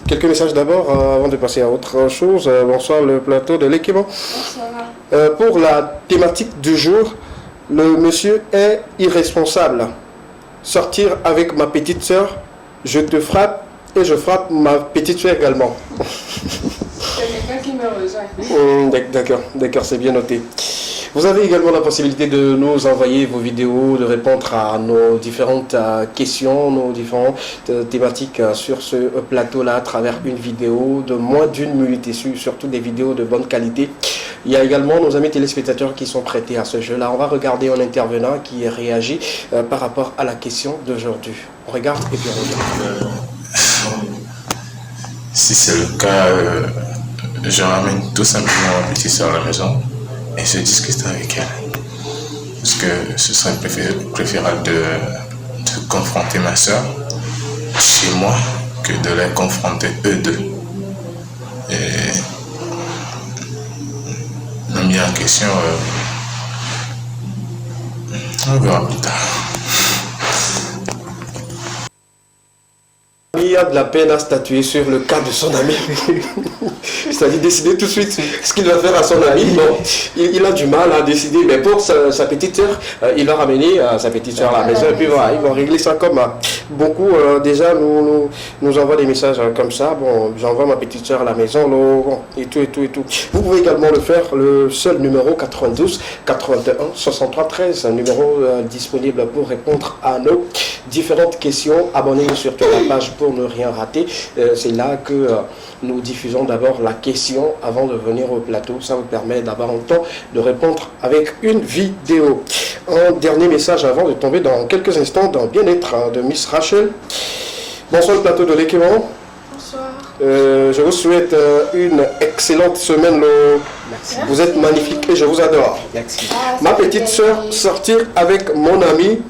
Quelques messages d'abord avant de passer à autre chose. Bonsoir le plateau de l'équipement. Bonsoir. Pour la thématique du jour, le monsieur est irresponsable. Sortir avec ma petite soeur, je te frappe et je frappe ma petite soeur également. C'est quelqu'un qui me rejoint. D'accord, c'est bien noté. Vous avez également la possibilité de nous envoyer vos vidéos, de répondre à nos différentes questions, nos différentes thématiques sur ce plateau-là à travers une vidéo de moins d'une minute et surtout des vidéos de bonne qualité. Il y a également nos amis téléspectateurs qui sont prêtés à ce jeu-là. On va regarder un intervenant qui réagit par rapport à la question d'aujourd'hui. On regarde et puis on regarde. Si c'est le cas, je ramène tout simplement ma petite soeur à la maison et je discute avec elle. Parce que ce serait préférable de confronter ma soeur chez moi que de les confronter eux deux. Et la meilleure question, on verra plus tard. Il a de la peine à statuer sur le cas de son ami. C'est-à-dire décider tout de suite ce qu'il va faire à son ami. Bon, il a du mal à décider, mais pour sa petite soeur, il va ramener sa petite soeur à la maison et puis voilà, ils vont régler ça comme beaucoup déjà nous envoient des messages comme ça. Bon, j'envoie ma petite soeur à la maison et tout. Vous pouvez également le faire, le seul numéro 92 81 63 13, un numéro disponible pour répondre à nos différentes questions. Abonnez-vous surtout à la page pour ne rien rater. C'est là que nous diffusons d'abord la question avant de venir au plateau. Ça vous permet d'avoir un temps de répondre avec une vidéo. Un dernier message avant de tomber dans quelques instants dans le bien-être de Miss Rachel. Bonsoir le plateau de l'équipement. Bonsoir. Je vous souhaite une excellente semaine. Merci. Vous êtes magnifique et je vous adore. Merci. Ma petite soeur, sortir avec mon ami.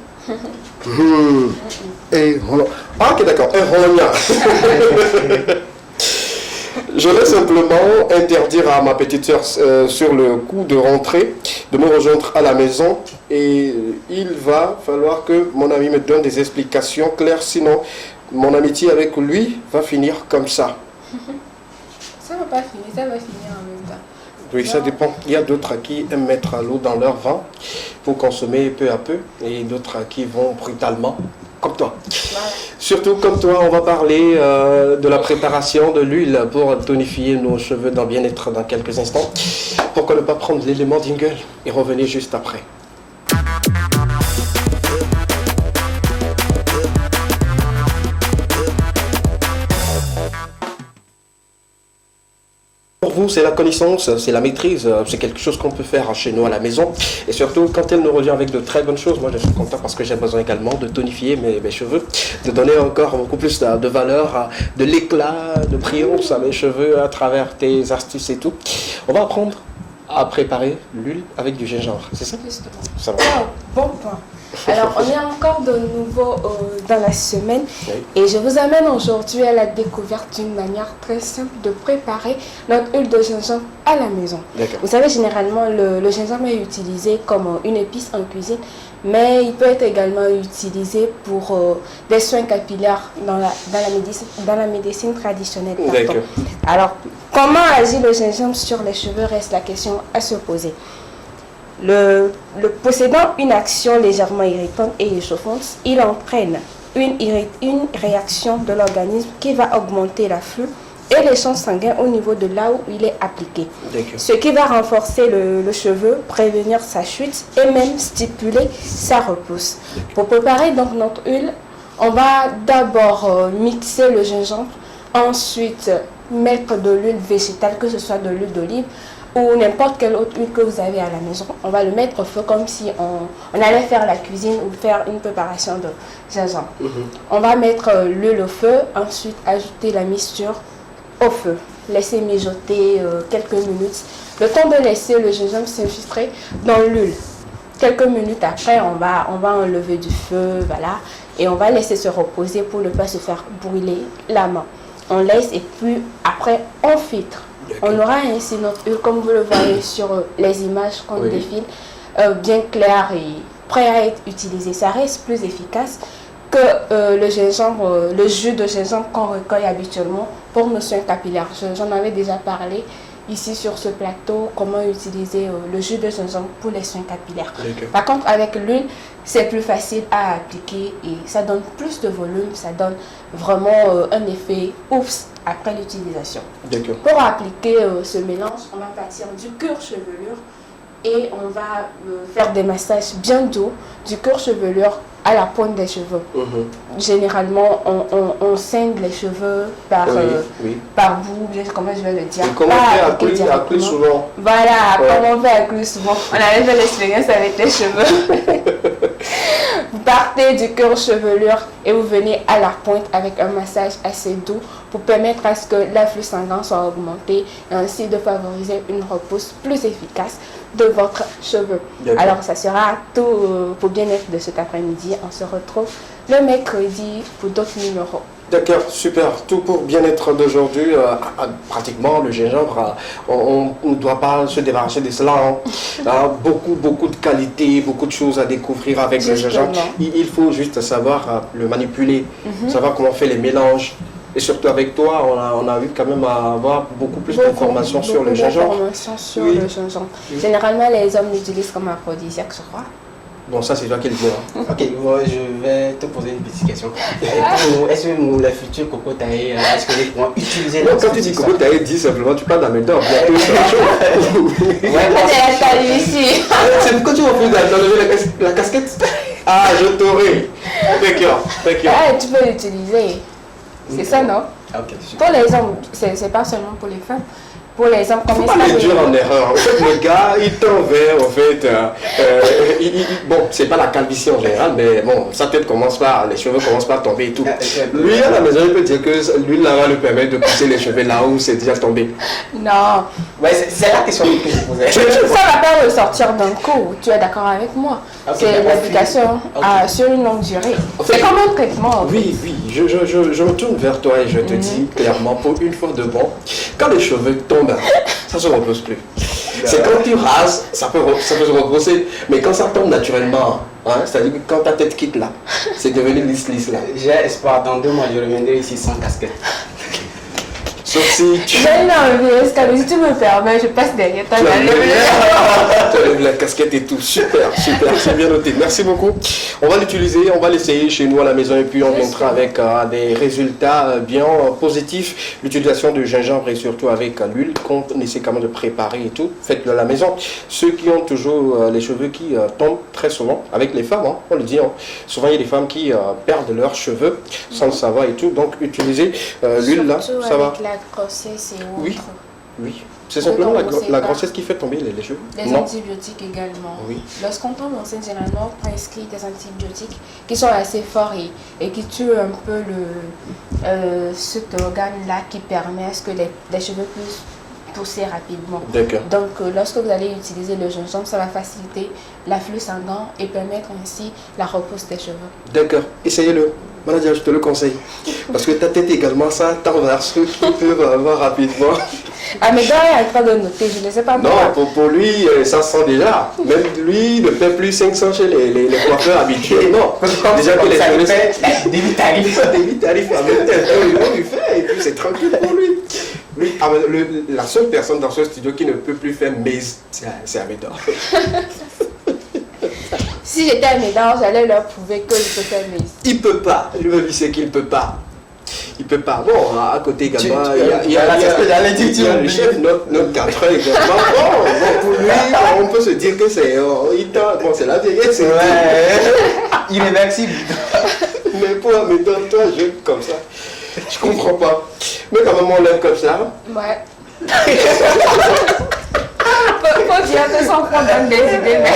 Ok, d'accord. Je vais simplement interdire à ma petite soeur sur le coup de rentrer, de me rejoindre à la maison et il va falloir que mon ami me donne des explications claires, sinon mon amitié avec lui va finir comme ça. Ça va pas finir, ça va finir en même temps. Oui, ça dépend. Il y a d'autres qui aiment mettre l'eau dans leur vin pour consommer peu à peu et d'autres qui vont brutalement, comme toi. Voilà. Surtout comme toi, on va parler de la préparation de l'huile pour tonifier nos cheveux dans bien-être dans quelques instants. Pourquoi ne pas prendre l'élément jingle et revenir juste après. vous, c'est la connaissance, c'est la maîtrise, c'est quelque chose qu'on peut faire chez nous à la maison. Et surtout, quand elle nous revient avec de très bonnes choses, moi je suis content parce que j'ai besoin également de tonifier mes cheveux, de donner encore beaucoup plus de valeur, de l'éclat, de brillance à mes cheveux à travers tes astuces et tout. On va apprendre à préparer l'huile avec du gingembre, c'est ça? Justement. Ça va. Oh, bon point. Alors, on est encore de nouveau dans la semaine et je vous amène aujourd'hui à la découverte d'une manière très simple de préparer notre huile de gingembre à la maison. Vous savez, généralement, le gingembre est utilisé comme une épice en cuisine, mais il peut être également utilisé pour des soins capillaires dans la médecine traditionnelle. Alors, comment agit le gingembre sur les cheveux reste la question à se poser. Le possédant une action légèrement irritante et échauffante, il entraîne une réaction de l'organisme qui va augmenter l'afflux et l'échange sanguin au niveau de là où il est appliqué. Ce qui va renforcer le cheveu, prévenir sa chute et même stimuler sa repousse. Pour préparer donc notre huile, on va d'abord mixer le gingembre, ensuite mettre de l'huile végétale, que ce soit de l'huile d'olive, ou n'importe quelle autre huile que vous avez à la maison. On va le mettre au feu comme si on allait faire la cuisine ou faire une préparation de gingembre. On va mettre l'huile au feu, ensuite ajouter la mixture au feu. Laisser mijoter quelques minutes. Le temps de laisser le gingembre s'infiltrer dans l'huile. Quelques minutes après, on va enlever du feu, voilà, et on va laisser se reposer pour ne pas se faire brûler la main. On laisse et puis après, on filtre. On aura ainsi notre huile, comme vous le voyez sur les images qu'on défile, bien claire et prêt à être utilisé. Ça reste plus efficace que le jus de gingembre qu'on recueille habituellement pour nos soins capillaires. J'en avais déjà parlé ici sur ce plateau, comment utiliser le jus de gingembre pour les soins capillaires. Par contre, avec l'huile, c'est plus facile à appliquer et ça donne plus de volume, ça donne vraiment un effet ouf après l'utilisation. Pour appliquer ce mélange, on va partir du cuir chevelure et on va faire des massages bien doux du cuir chevelure à la pointe des cheveux. Généralement, on scinde les cheveux par bout, comment je vais le dire. Et comment on fait à clé souvent. Voilà, comment on fait à clé souvent. On avait fait l'expérience avec les cheveux. Vous partez du cuir chevelure et vous venez à la pointe avec un massage assez doux pour permettre à ce que l'afflux sanguin soit augmenté et ainsi de favoriser une repousse plus efficace de votre cheveu. Alors ça sera tout pour bien-être de cet après-midi. On se retrouve le mercredi pour d'autres numéros. D'accord, super. Tout pour bien-être d'aujourd'hui. Pratiquement, le gingembre, on ne doit pas se débarrasser de cela. Beaucoup de qualités, beaucoup de choses à découvrir avec le gingembre. Il faut juste savoir le manipuler, savoir comment on fait les mélanges. Et surtout avec toi, on a eu quand même à avoir beaucoup plus d'informations sur le gingembre. Généralement, les hommes l'utilisent comme aphrodisiaque, je crois. Bon, ça, c'est toi qui le dis. Ok, moi, je vais te poser une petite question. Est-ce que la future Coco Taï, est-ce que les pourront utiliser quand tu dis Coco Taï, dis simplement, tu parles d'un méthode. C'est la taille ici. C'est pourquoi tu refais d'enlever la casquette. Ah, je t'aurai. D'accord. Tu peux l'utiliser. C'est ça, non? Pour les hommes, c'est pas seulement pour les femmes. Pour les hommes, faut pas les dire en erreur. En fait, le gars, il t'envers, en fait. Bon, c'est pas la calvitie en général, mais bon, sa tête commence par, les cheveux commencent par tomber et tout. Lui, à la maison, il peut dire que l'huile là va lui permettre de pousser les cheveux là où c'est déjà tombé. Non. Ouais, c'est la question que je posais. Ça va pas ressortir d'un coup. Tu es d'accord avec moi? C'est l'application sur une longue durée. C'est comme un traitement. Oui, je me tourne vers toi et je te dis clairement, pour une fois de bon, quand les cheveux tombent, ça se repose plus. C'est quand tu rases, ça peut se reposer, mais quand ça tombe naturellement, c'est-à-dire que quand ta tête quitte là, c'est devenu lisse là. J'ai espoir, dans 2 mois, je reviendrai ici sans casquette. Sauf si tu... J'ai une envie, si tu me permets, je passe derrière ta la casquette et tout. Super, c'est bien noté. Merci beaucoup. On va l'utiliser, on va l'essayer chez nous à la maison et puis on viendra avec des résultats bien positifs. L'utilisation de gingembre et surtout avec l'huile qu'on essaie quand même de préparer et tout. Faites-le à la maison. Ceux qui ont toujours les cheveux qui tombent très souvent, avec les femmes, on le dit. Souvent il y a des femmes qui perdent leurs cheveux sans le savoir et tout. Donc utilisez l'huile là, ça va. Grossesse et autres. Oui, C'est simplement commencer la par grossesse qui fait tomber les cheveux? Les Non. antibiotiques également. Oui. Lorsqu'on tombe enceinte, généralement, on prescrit des antibiotiques qui sont assez forts et qui tuent un peu cet organe-là qui permet à ce que les cheveux puissent pousser rapidement. D'accord. Donc, lorsque vous allez utiliser le gingembre, ça va faciliter l'afflux sanguin et permettre ainsi la repousse des cheveux. D'accord. Essayez-le. Manager, je te le conseille. Parce que ta tête également, ça tendance ceux qui peuvent avoir rapidement. Ah, mais Dora est en train de noter, je ne sais pas Non, pour lui, ça se sent déjà. Même lui ne paie plus 500 chez les coiffeurs habitués. Non. Déjà que les cheveux fait des tarifs. des tarifs à même tête. Il lui fait et puis c'est tranquille pour lui. Lui, la seule personne dans ce studio qui ne peut plus faire Maze, c'est Amédor. Si j'étais à Médard, j'allais leur prouver que je peux faire mes. Il peut pas. Lui, il sait qu'il peut pas. Il peut pas. Bon, à côté également, il y a le chef, notre 4 heures également. Bon, pour lui, on peut se dire que c'est la vieillesse. Irréversible. Mais pour Amédor, toi, jeune comme ça, je comprends pas. Mais quand même, on l'aime comme ça. Ouais. Faut dire que son front donne des idées, mais...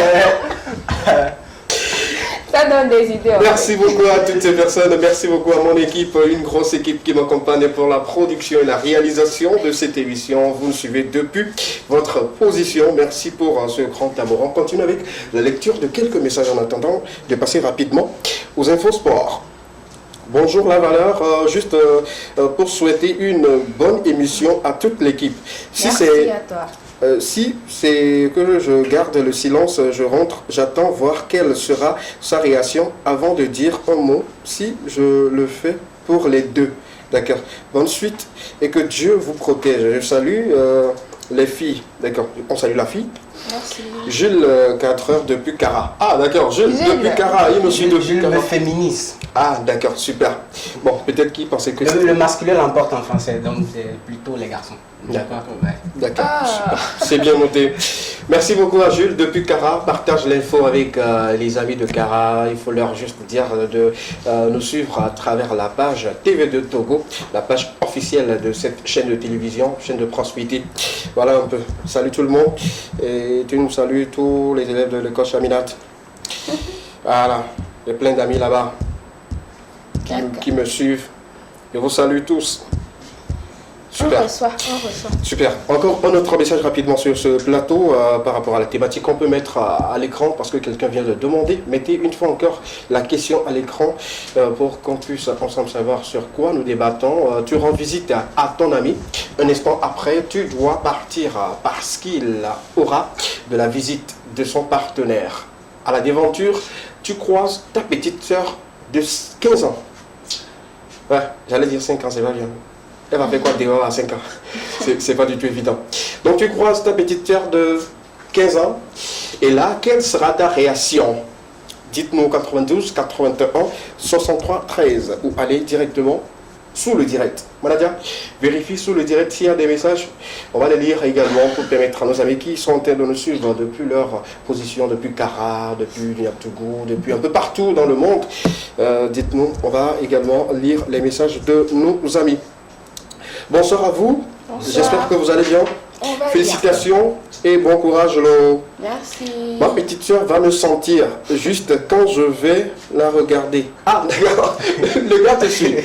Ça donne des idées. Merci beaucoup à toutes ces personnes, merci beaucoup à mon équipe, une grosse équipe qui m'accompagne pour la production et la réalisation de cette émission. Vous nous suivez depuis votre position. Merci pour ce grand amour. On continue avec la lecture de quelques messages en attendant de passer rapidement aux infos sport. Bonjour la valeur, juste pour souhaiter une bonne émission à toute l'équipe. Merci à toi. Si c'est que je garde le silence, je rentre, j'attends voir quelle sera sa réaction avant de dire un mot, si je le fais pour les deux. D'accord. Bonne suite et que Dieu vous protège. Je salue les filles. D'accord. On salue la fille. Merci. Jules, 4 heures depuis Cara. Ah d'accord, Jules depuis Cara. Il me suit depuis Jules Cara. le féministe. Ah d'accord, super. Bon, peut-être qu'il pensait que Le masculin l'emporte en français, donc c'est plutôt les garçons. D'accord. Ouais. D'accord, super. C'est bien noté. Merci beaucoup à Jules depuis Cara. Partage l'info avec les amis de Cara. Il faut leur juste dire de nous suivre à travers la page TV2 Togo, la page officielle de cette chaîne de télévision, chaîne de proximité. Voilà un peu. Salut tout le monde. Et tu nous salues tous les élèves de l'école Chaminat. Voilà. Il y a plein d'amis là-bas qui me suivent. Je vous salue tous. Super. On reçoit. Super. Encore un autre message rapidement sur ce plateau par rapport à la thématique qu'on peut mettre à l'écran parce que quelqu'un vient de demander. Mettez une fois encore la question à l'écran pour qu'on puisse ensemble savoir sur quoi nous débattons. Tu rends visite à ton ami. Un instant après, tu dois partir parce qu'il aura de la visite de son partenaire. À la déventure, tu croises ta petite sœur de 15 ans. Ouais, j'allais dire 5 ans, c'est pas bien. Elle va faire quoi dehors à 5 ans? C'est pas du tout évident. Donc tu croises ta petite sœur de 15 ans. Et là, quelle sera ta réaction? Dites-nous 92 81 63 13 ou allez directement sous le direct. Manadia, vérifie sous le direct s'il y a des messages. On va les lire également pour permettre à nos amis qui sont en train de nous suivre depuis leur position, depuis Cara, depuis Niaptougou, depuis un peu partout dans le monde. Dites-nous, on va également lire les messages de nos amis. Bonsoir à vous. J'espère que vous allez bien. Félicitations et bon courage. Merci. Ma petite soeur va me sentir juste quand je vais la regarder. Ah d'accord. Le gars te suit.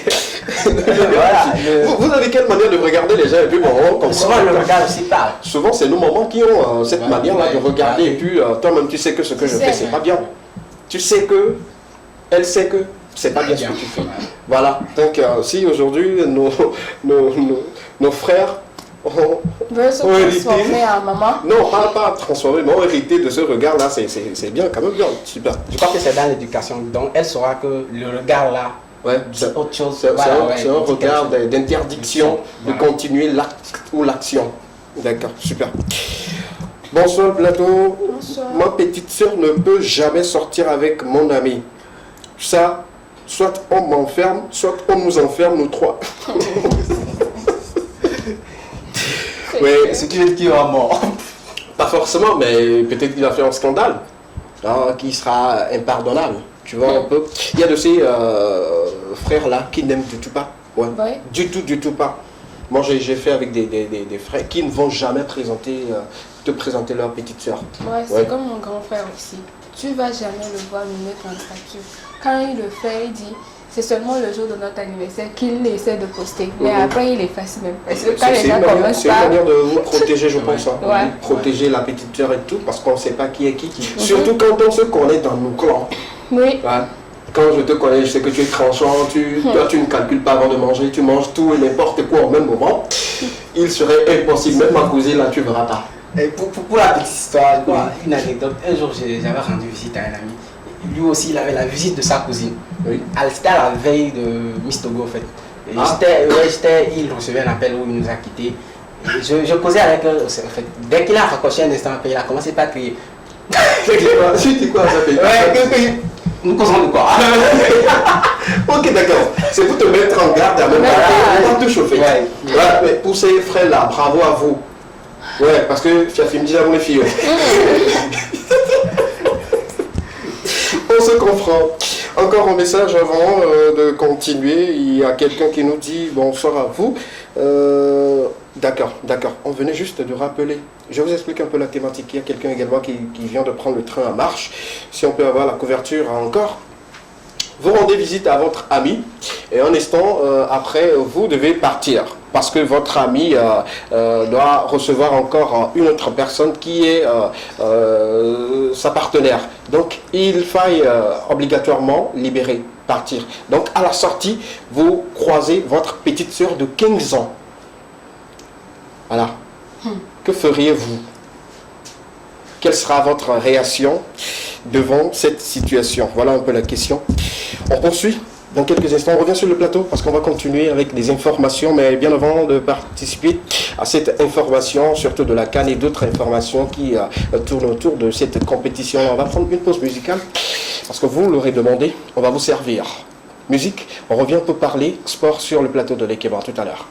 Vous avez quelle manière de regarder les gens et puis bon, comme ça. Souvent le regard aussi parle. Souvent c'est nos mamans qui ont cette manière-là de regarder et puis toi-même tu sais que ce que je fais c'est pas bien. Tu sais que elle sait que c'est pas bien ce que tu fais. Voilà. Donc si aujourd'hui nos frères veut se transformer en maman. Non, pas transformer, mais ont hérité de ce regard-là, c'est bien, quand même bien, super. Je crois que c'est dans l'éducation, donc elle saura que le regard là, c'est autre chose. C'est un regard d'interdiction de continuer l'acte ou l'action. D'accord, super. Bonsoir plateau. Bonsoir. Ma petite soeur ne peut jamais sortir avec mon ami. Ça, soit on m'enferme, soit on nous enferme, nous trois. Oui, ce qui veut dire qu'il va mort. Pas forcément, mais peut-être qu'il a fait un scandale qui sera impardonnable. Tu vois un peu. Il y a de ces frères-là qui n'aiment du tout pas. Ouais. Ouais. Du tout pas. Moi, j'ai fait avec des frères qui ne vont jamais te présenter leur petite soeur. Ouais, c'est comme mon grand frère aussi. Tu ne vas jamais le voir nous mettre en statut. Quand il le fait, il dit, c'est seulement le jour de notre anniversaire qu'il essaie de poster. Mais après, il efface même. Parce que quand les gens commencent c'est une manière de vous protéger, je pense. Hein. Ouais. Protéger la petite soeur et tout, parce qu'on ne sait pas qui est qui. Surtout quand on se connaît dans nos clans. Oui. Ouais. Quand je te connais, je sais que tu es tranchant, toi tu ne calcules pas avant de manger, tu manges tout et n'importe quoi au même moment. Il serait impossible, même ma cousine là, tu ne verras pas. Et pour la petite histoire, une anecdote, un jour j'avais rendu visite à un ami. Lui aussi, il avait la visite de sa cousine. Oui. C'était à la veille de Miss Togo en fait. Et il recevait un appel où il nous a quittés. Je causais avec eux. En fait, dès qu'il a raccroché un instant, il a commencé par crier. C'était quoi ça fait? Nous causons de quoi? Ok, d'accord. C'est pour te mettre en garde à même temps de chauffer. Ouais. Mais pour ces frères-là, bravo à vous. Ouais, parce que tu as fait me dire à mes filles. On se comprend. Encore un message avant de continuer. Il y a quelqu'un qui nous dit bonsoir à vous. D'accord. On venait juste de rappeler. Je vous explique un peu la thématique. Il y a quelqu'un également qui vient de prendre le train à marche. Si on peut avoir la couverture encore. Vous rendez visite à votre ami et un instant après, vous devez partir. Parce que votre ami doit recevoir encore une autre personne qui est sa partenaire. Donc, il faille obligatoirement libérer, partir. Donc, à la sortie, vous croisez votre petite sœur de 15 ans. Voilà. Que feriez-vous? Quelle sera votre réaction devant cette situation? Voilà un peu la question. On poursuit. Dans quelques instants, on revient sur le plateau parce qu'on va continuer avec des informations, mais bien avant de participer à cette information, surtout de la CAN et d'autres informations qui tournent autour de cette compétition. On va prendre une pause musicale parce que vous l'aurez demandé, on va vous servir. Musique, on revient pour parler sport sur le plateau de l'Ekeba tout à l'heure.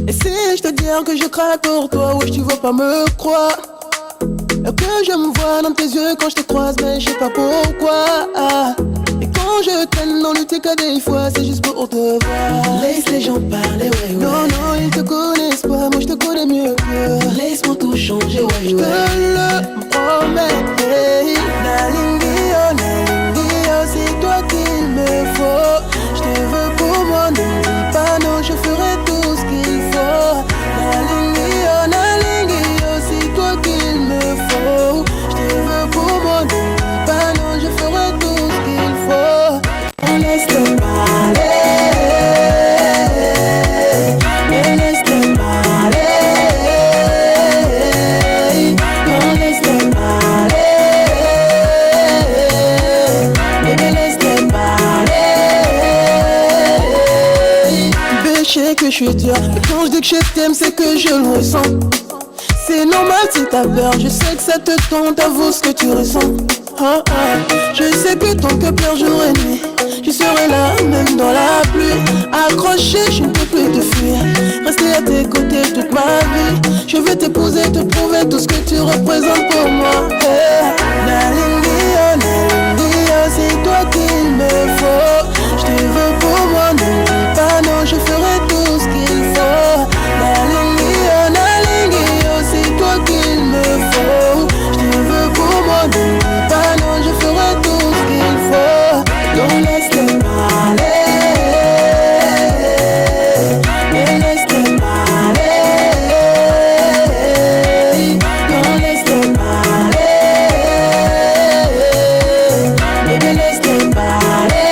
Et je te dire que je craque pour toi, ouais tu vas pas me croire. Que je me vois dans tes yeux quand je te croise, mais je sais pas pourquoi. Et quand je t'aime, non lutter que des fois, c'est juste pour te voir. Laisse les gens parler, ouais. Non, ils te connaissent pas, moi je te connais mieux. Laisse-moi tout changer, ouais. Je te le promets. Nalingio, c'est toi qu'il me faut. Je te veux pour moi, ne dis pas non, je ferai tout ce qu'il faut. Nalingio, c'est toi qu'il me faut. Je te veux pour moi, ne dis pas non, je ferai tout ce qu'il faut. On laisse le parler. On laisse le parler. On laisse le parler. Bébé, laisse le parler. Bébé, je sais que je suis dur. Mais quand je dis que je t'aime, c'est que je le ressens. C'est normal si t'as peur, je sais que ça te tente, avoue ce que tu ressens. Je sais que ton cœur pleure jour et nuit. Je serai là, même dans la pluie. Accroché, je ne peux plus te fuir. Rester à tes côtés toute ma vie. Je vais t'épouser, te prouver tout ce que tu représentes pour moi. Nalingio, c'est toi qu'il me faut. Je te veux pour moi, ne dis pas non, je ferai tout ce qu'il faut. Nalingio, c'est toi qu'il me faut. Je te veux pour moi, ne dis pas non, je ferai tout ce qu'il faut. Donc laisse-le parler. Et laisse-le parler. Donc laisse-le parler. Bébé, laisse-le parler.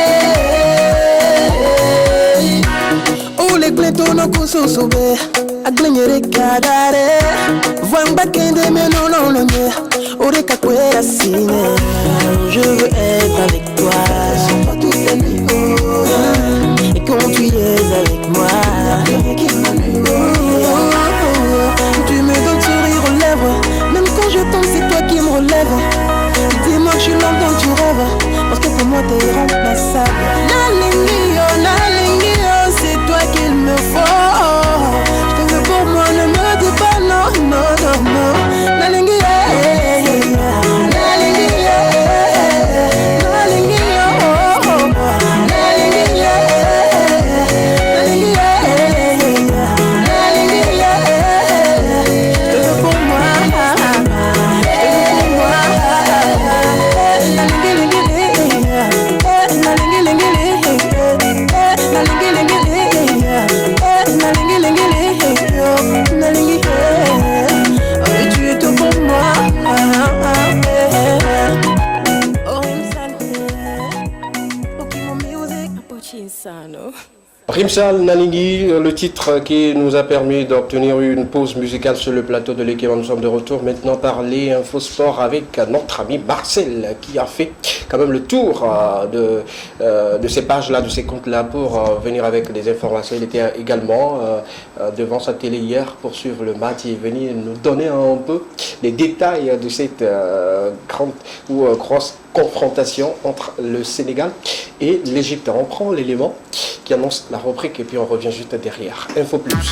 Oh, les clétos n'ont qu'au sous-soubé. Aglenyere kadare Vouang bakende mais non Oreka kwera sine. Je veux être avec toi. Sont pas tous les nuits. Et quand tu es avec moi, tu me donnes sourire aux lèvres. Même quand je tombe c'est toi qui me relève. Dis-moi que je suis l'homme dont tu rêves. Parce que pour moi t'es irremplaçable. Nalingio, c'est toi qu'il me faut. Pour moi, ne me dis pas non, non, non, non. Rimsal Naningui, le titre qui nous a permis d'obtenir une pause musicale sur le plateau de l'équipe. Nous sommes de retour maintenant par les Infosport avec notre ami Marcel qui a fait quand même le tour de ces pages-là, de ces comptes-là pour venir avec des informations. Il était également devant sa télé hier pour suivre le match et venir nous donner un peu les détails de cette grande ou grosse confrontation entre le Sénégal et l'Égypte. On prend l'élément qui annonce la rubrique et puis on revient juste derrière. Info Plus.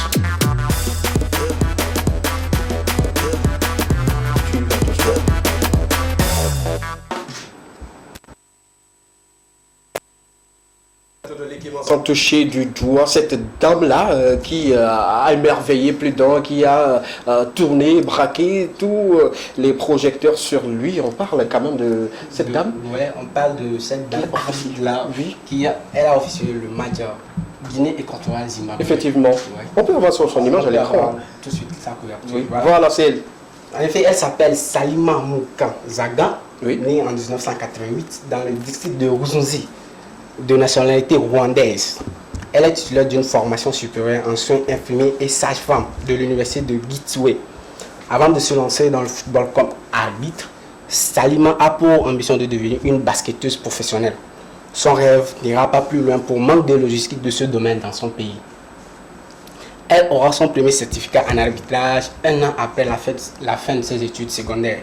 Sans toucher du doigt cette dame-là qui a émerveillé plus d'un, qui a tourné, braqué tous les projecteurs sur lui. On parle quand même de cette dame. Ouais, on parle de cette dame là, oui, elle a officié le match Guinée équatoriale Zimbabwe. Effectivement. Ouais. On peut avoir son image à l'écran. Tout de suite sa couverture. Oui. Voilà, c'est elle. En effet, elle s'appelle Salima Moukan Zaga, oui, née en 1988 dans le district de Ruzunzi, de nationalité rwandaise. Elle est titulaire d'une formation supérieure en soins infirmiers et sage-femme de l'université de Gitwe. Avant de se lancer dans le football comme arbitre, Salima a pour ambition de devenir une basketteuse professionnelle. Son rêve n'ira pas plus loin pour manque de logistique de ce domaine dans son pays. Elle aura son premier certificat en arbitrage un an après la fin de ses études secondaires.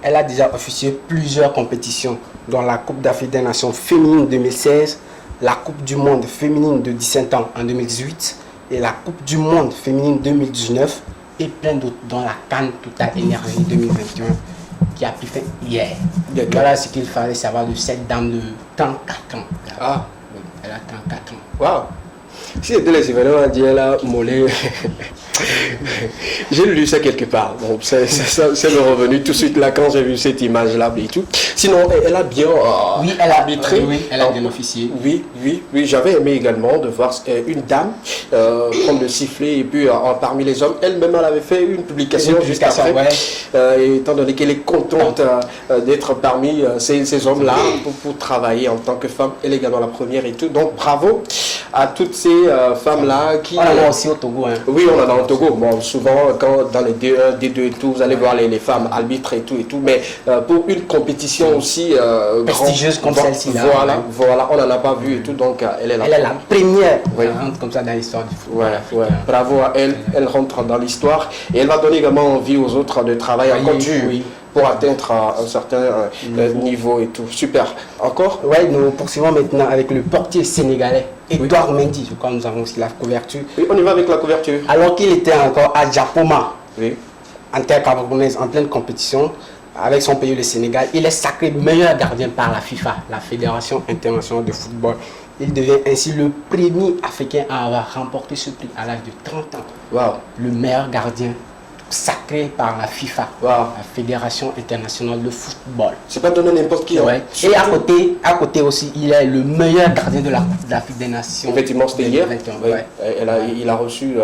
Elle a déjà officié plusieurs compétitions, dont la Coupe d'Afrique des Nations féminine 2016, la Coupe du Monde féminine de 17 ans en 2018 et la Coupe du Monde féminine 2019 et plein d'autres, dont la CAN Total Énergie 2021 qui a pris fin hier. Voilà ce qu'il fallait savoir de cette dame de 34 ans. Ah, elle a 34 ans. Waouh! Si c'était les événements à dire là, mollet. J'ai lu ça quelque part. Bon, c'est le revenu tout de suite là quand j'ai vu cette image-là et tout. Sinon, elle a bien oui, elle a arbitré. Oui, elle a bien officié. Oui. J'avais aimé également de voir une dame prendre le sifflet et puis parmi les hommes, elle-même elle avait fait une publication juste après. Ouais. Étant donné qu'elle est contente d'être parmi ces hommes-là pour travailler en tant que femme. Elle est également la première et tout. Donc bravo à toutes ces femmes-là qui... On en a aussi au Togo. Hein. Oui, on en a au Togo. Bon, souvent, quand dans les D1, D2 et tout, vous allez voir les femmes arbitres et tout. Mais pour une compétition aussi... prestigieuse comme celle-ci. Voilà, on n'en a pas vu et tout. Donc, elle est la première. Oui. Elle rentre comme ça dans l'histoire du football. Ouais. Bravo à elle. Elle rentre dans l'histoire. Et elle va donner également envie aux autres de travailler encore dur. Oui. Pour atteindre un certain niveau et tout. Super. Encore? Oui, nous poursuivons maintenant avec le portier sénégalais, Edouard Mendy. Je crois que nous avons aussi la couverture. Oui, on y va avec la couverture. Alors qu'il était encore à Japoma, en terre camerounaise, en pleine compétition, avec son pays, le Sénégal, il est sacré meilleur gardien par la FIFA, la Fédération internationale de football. Il devient ainsi le premier Africain à avoir remporté ce prix à l'âge de 30 ans. Wow. Le meilleur gardien sacré par la FIFA, la Fédération internationale de football. C'est pas donné n'importe qui. Ouais. Et à côté aussi, il est le meilleur gardien de la Coupe d'Afrique des Nations. Effectivement, c'était hier. Il a reçu...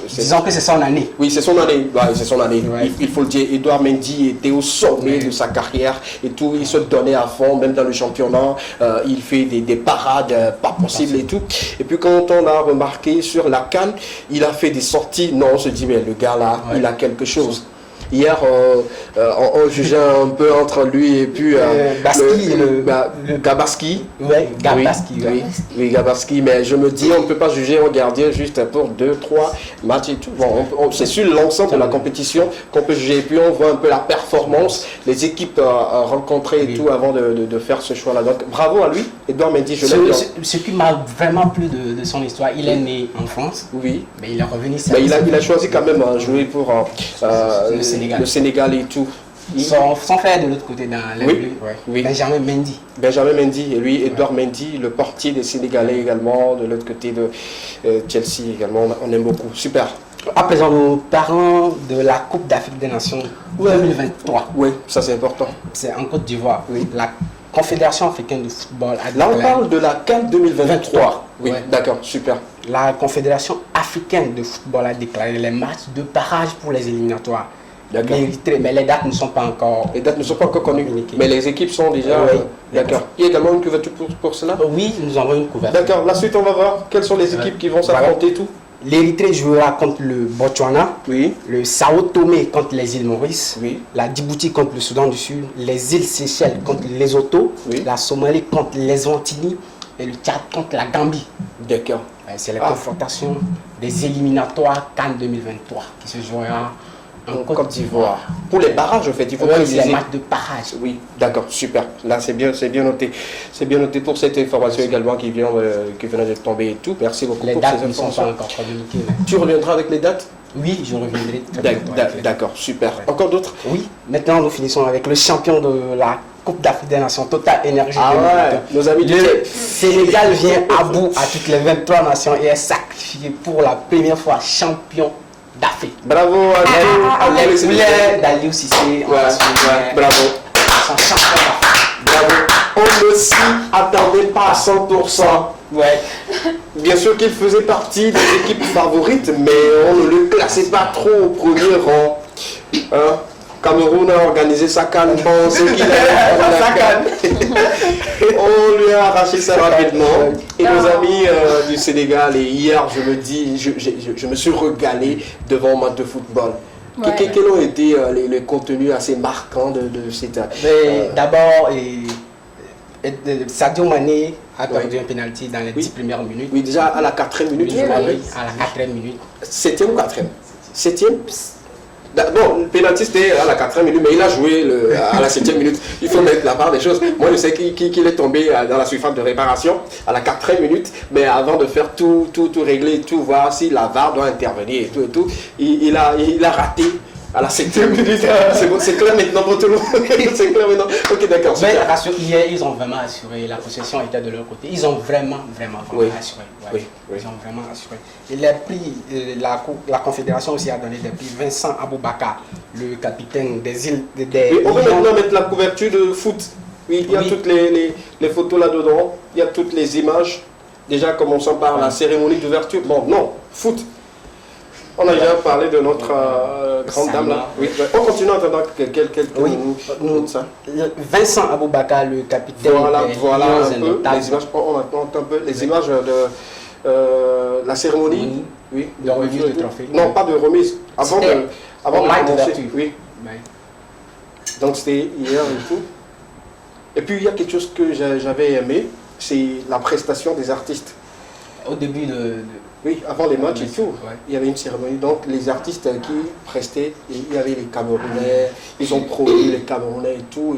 Disons que c'est son année. Oui, c'est son année. C'est son année. Ouais. Il faut le dire, Edouard Mendy était au sommet de sa carrière et tout. Il se donnait à fond, même dans le championnat. Il fait des parades pas possibles et tout. Et puis quand on a remarqué sur la CAN, il a fait des sorties. Non, on se dit, mais le gars là, il a quelque chose. Hier, on jugeait un peu entre lui et puis Gabaski. Oui, Gabaski. Mais je me dis, on ne peut pas juger un gardien juste pour 2-3 matchs et tout. Bon, c'est sur l'ensemble de la compétition qu'on peut juger. Et puis on voit un peu la performance, les équipes rencontrées et tout avant de faire ce choix-là. Donc bravo à lui, Edouard Mendy. Ce qui m'a vraiment plu de son histoire, il est né en France. Oui. Mais il est revenu. Mais il a choisi quand même de jouer pour le Sénégal et tout. Son frère de l'autre côté dans les Benjamin Mendy. Benjamin Mendy et lui, Edouard Mendy, le portier des Sénégalais également, de l'autre côté de Chelsea également, on aime beaucoup. Super. À présent, nous parlons de la Coupe d'Afrique des Nations 2023. Oui, ça c'est important. C'est en Côte d'Ivoire. Oui. La Confédération africaine de football a Là, on parle de la CAN 2023. Oui, d'accord, super. La Confédération africaine de football a déclaré les matchs de barrage pour les éliminatoires. mériterait, mais les dates ne sont pas encore... Les dates ne sont pas encore connues, communiquées. mais les équipes sont déjà... Oui. D'accord. Il y a également une couverture pour cela? Oui, nous avons une couverture. D'accord, la suite on va voir quelles sont les équipes qui vont s'affronter tout. L'Érythrée jouera contre le Botswana, Oui. le Sao Tomé contre les îles Maurice, Oui. la Djibouti contre le Soudan du Sud, les îles Seychelles contre les Lesotho, Oui. la Somalie contre les Antilles et le Tchad contre la Gambie. D'accord. C'est la confrontation des éliminatoires Cannes 2023 qui se jouera en Côte d'Ivoire. Pour les barrages, en fait, il faut Oui, préciser. les matchs de barrage. Oui, d'accord, super. Là, c'est bien noté. C'est bien noté pour cette information également qui venait de tomber et tout. Merci beaucoup Les pour dates ces ne sont pas informations. encore communiquées. mais- Tu reviendras avec les dates? Oui, je reviendrai très bientôt avec les- D'accord, super. Encore d'autres? Oui, maintenant nous finissons avec le champion de la Coupe d'Afrique des Nations, Total Energy. Ah ouais, nos amis du Le Quai. Sénégal vient à bout à toutes les 23 nations et est sacrifié pour la première fois champion d'Afrique. Bravo à tous les Les d'Aliou Cissé, on a suivi, bravo. son champion d'Afrique. Bravo. On ne s'y attendait pas à 100%. Ouais. Bien sûr qu'il faisait partie des équipes favorites, mais on ne le classait pas trop au premier rang. Hein? Cameroun a organisé sa canne, pensait qu'il allait prendre la canne. On lui a arraché ça rapidement. Et nos amis du Sénégal, et hier, je me suis régalé devant un match de football. Ouais. Quels ont été les contenus assez marquants de cette... Mais d'abord, Sadio Mané a perdu un penalty dans les 10 premières minutes. Oui, déjà à la 4e minute, je me rappelle. À la 4e minute. 7e ou 4e 7e. Bon, le pénalty c'était à la 4e minute, mais il a joué à la 7e minute. Il faut mettre la part des choses. Moi, je sais qu'il est tombé dans la surface de réparation à la 4e minute, mais avant de faire tout régler, tout voir si la VAR doit intervenir et tout, il a raté à la 7e minute. C'est bon, c'est clair maintenant pour tout le monde. C'est clair maintenant. Ok, d'accord. Mais super. rassure, hier, ils ont vraiment assuré. La possession était de leur côté. Ils ont vraiment Oui. assuré. Oui, oui. Ils ont vraiment assuré. Et les prix, la Confédération aussi a donné des prix. Vincent Aboubakar, le capitaine des îles. Et on va maintenant mettre la couverture de foot. Oui, il y a toutes les photos là-dedans. Il y a toutes les images. Déjà, commençons par la cérémonie d'ouverture. Bon, non, foot. On a déjà parlé de notre grande dame là. Oui. On continue en attendant quelques minutes ça. Vincent Aboubakar, le capitaine Voilà des un Lions peu indomptables. les images. On attend un peu les images de la cérémonie. Oui. De remise de trophée. Non, pas de remise. Avant de match commencer. d'ouverture. Oui. Ouais. Donc c'était hier et tout. Et puis il y a quelque chose que j'avais aimé, c'est la prestation des artistes. Au début Oui, avant les matchs et tout, Ouais. il y avait une cérémonie. Donc les artistes qui prestaient, il y avait les Camerounais, ils ont produit les Camerounais et tout.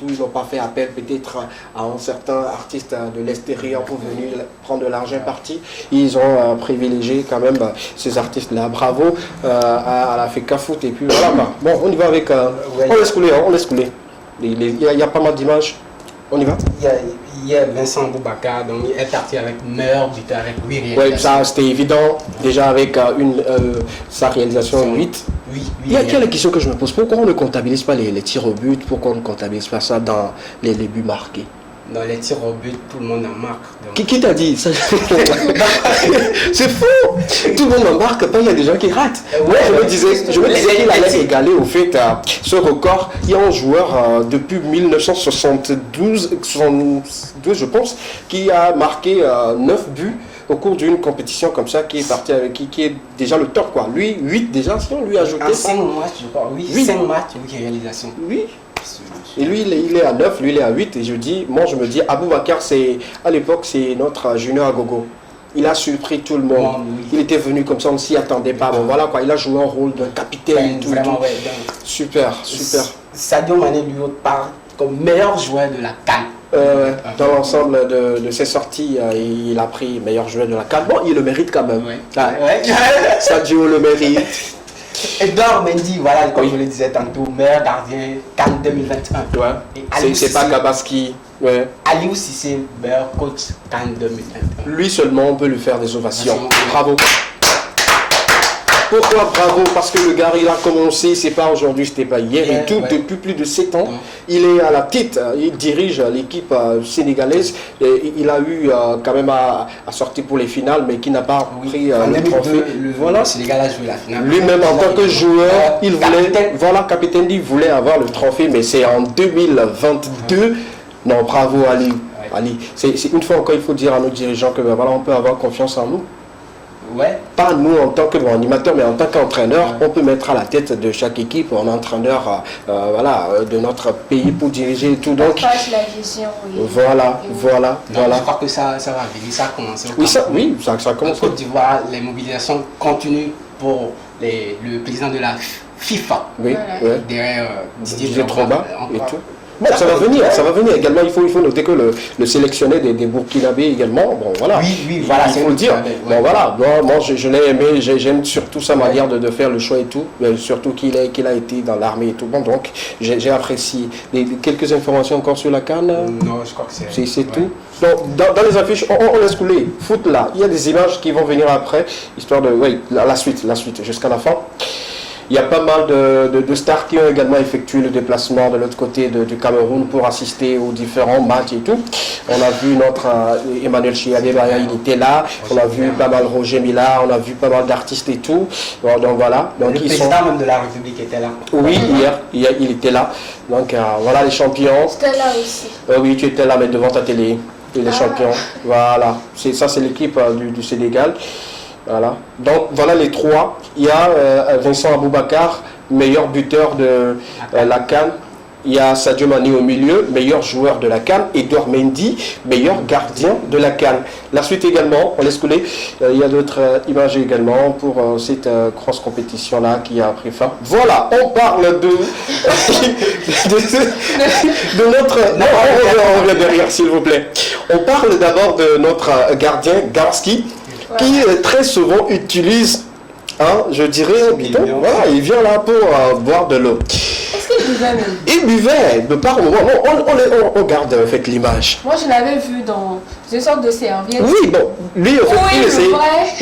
Ils n'ont pas fait appel peut-être à un certain artiste de l'extérieur pour venir prendre de l'argent parti. Ils ont privilégié quand même ces artistes-là. Bravo à la FECA Foot. Et puis voilà. Bon, on y va avec... On laisse couler, on laisse couler. Il y a pas mal d'images. On y va? Il y a Vincent Aboubakar, donc il est parti avec meilleur buteur avec 8 Oui, réalisations. ça c'était évident. Déjà avec sa réalisation 8. Oui, Il y a la question que je me pose. Pourquoi on ne comptabilise pas les tirs au but? Pourquoi on ne comptabilise pas ça dans les buts marqués? Dans les tirs au but, tout le monde en marque. Donc, Qui t'a dit ça? C'est faux! Tout le monde en marque, pas il y a des gens qui ratent. Ouais, je me disais qu'il allait les- égaler au fait ce record. Il y a un joueur depuis 1972, je pense, qui a marqué 9 buts au cours d'une compétition comme ça, qui est parti avec qui est déjà le top quoi. Lui, 8 déjà, si on lui a ajouté en ça. 5 matchs, je crois. Oui, Oui. 5 matchs, 8 réalisations. Oui. Et lui, il est à 9, lui, il est à 8. Et je me dis, Aboubakar, à l'époque, c'est notre junior à gogo. Il a surpris tout le monde. Oui. Il était venu comme ça, on ne s'y attendait pas. Bon, voilà quoi, il a joué un rôle d'un capitaine et tout. Vraiment, tout. ouais. Donc, Super. Sadio Mané lui part comme meilleur joueur de la CAN. Dans l'ensemble de ses sorties, il a pris meilleur joueur de la CAN. Bon, il le mérite quand même. Ouais. Ah, Ouais. Sadio le mérite. Edouard Mendy, voilà, comme je le disais tantôt, meilleur gardien CAN 2021. Ouais. Et Aliou C'est pas Cissé- Gabaski. Ouais. Aliou Cissé, meilleur coach CAN 2021. Lui seulement, on peut lui faire des ovations. Merci. Bravo. Pourquoi bravo? Parce que le gars, il a commencé, c'est pas aujourd'hui, c'était pas hier et tout, ouais. depuis plus de 7 ans. Il est à la tête, il dirige l'équipe sénégalaise. Et il a eu quand même à sortir pour les finales, mais qui n'a pas pris le trophée. Le Sénégal a joué la finale. Lui-même, en tant que joueur, il voulait, voilà, capitaine, il voulait avoir le trophée, mais c'est en 2022. Non, bravo Ali. Ali, c'est une fois encore, il faut dire à nos dirigeants que voilà, on peut avoir confiance en nous. Ouais. Pas nous en tant qu'animateur, mais en tant qu'entraîneur, on peut mettre à la tête de chaque équipe un entraîneur voilà, de notre pays pour diriger et tout. Donc, la vision, oui. Voilà. Je crois que ça va venir, ça a commencé. Oui, ça commence. En Côte d'Ivoire, les mobilisations continuent pour le président de la FIFA. Oui, voilà. Derrière Didier Drogba et tout. Bon, ça va venir également. Il faut noter que le sélectionné des Burkinabés également, bon voilà, oui, voilà, il faut le dire. Bon voilà, moi je l'ai aimé, j'aime surtout sa manière de faire le choix et tout, mais surtout qu'il a été dans l'armée et tout. Bon donc j'ai apprécié. Quelques informations encore sur la CAN. Non, je crois que c'est tout. Donc, dans les affiches, on laisse couler. Foot là, il y a des images qui vont venir après, histoire de, la suite jusqu'à la fin. Il y a pas mal de stars qui ont également effectué le déplacement de l'autre côté du Cameroun pour assister aux différents matchs et tout. On a vu notre Emmanuel Chiadebaya, il était là. On a vu pas mal Roger Mila, on a vu pas mal d'artistes et tout. Bon, donc voilà. Donc, le président même de la République était là. Oui, hier il était là. Donc voilà les champions. C'était là aussi. Oui, tu étais là, mais devant ta télé. Et les champions. Voilà. Ça, c'est l'équipe du Sénégal. Voilà. Donc voilà les trois. Il y a Vincent Aboubakar, meilleur buteur de la CAN. Il y a Sadio Mané au milieu, meilleur joueur de la CAN. Edouard Mendy, meilleur gardien de la CAN. La suite également, on laisse couler. Il y a d'autres images également pour cette grosse compétition-là qui a pris fin. Voilà, on parle de notre... Non, on revient derrière, s'il vous plaît. On parle d'abord de notre gardien, Garski, qui très souvent utilise, je dirais, un bidon. Voilà, il vient là pour boire de l'eau. Est-ce qu'il buvait même? Il buvait, de par moment. On garde en fait l'image. Moi, je l'avais vu dans une sorte de serviette. Oui, bon, lui, en fait,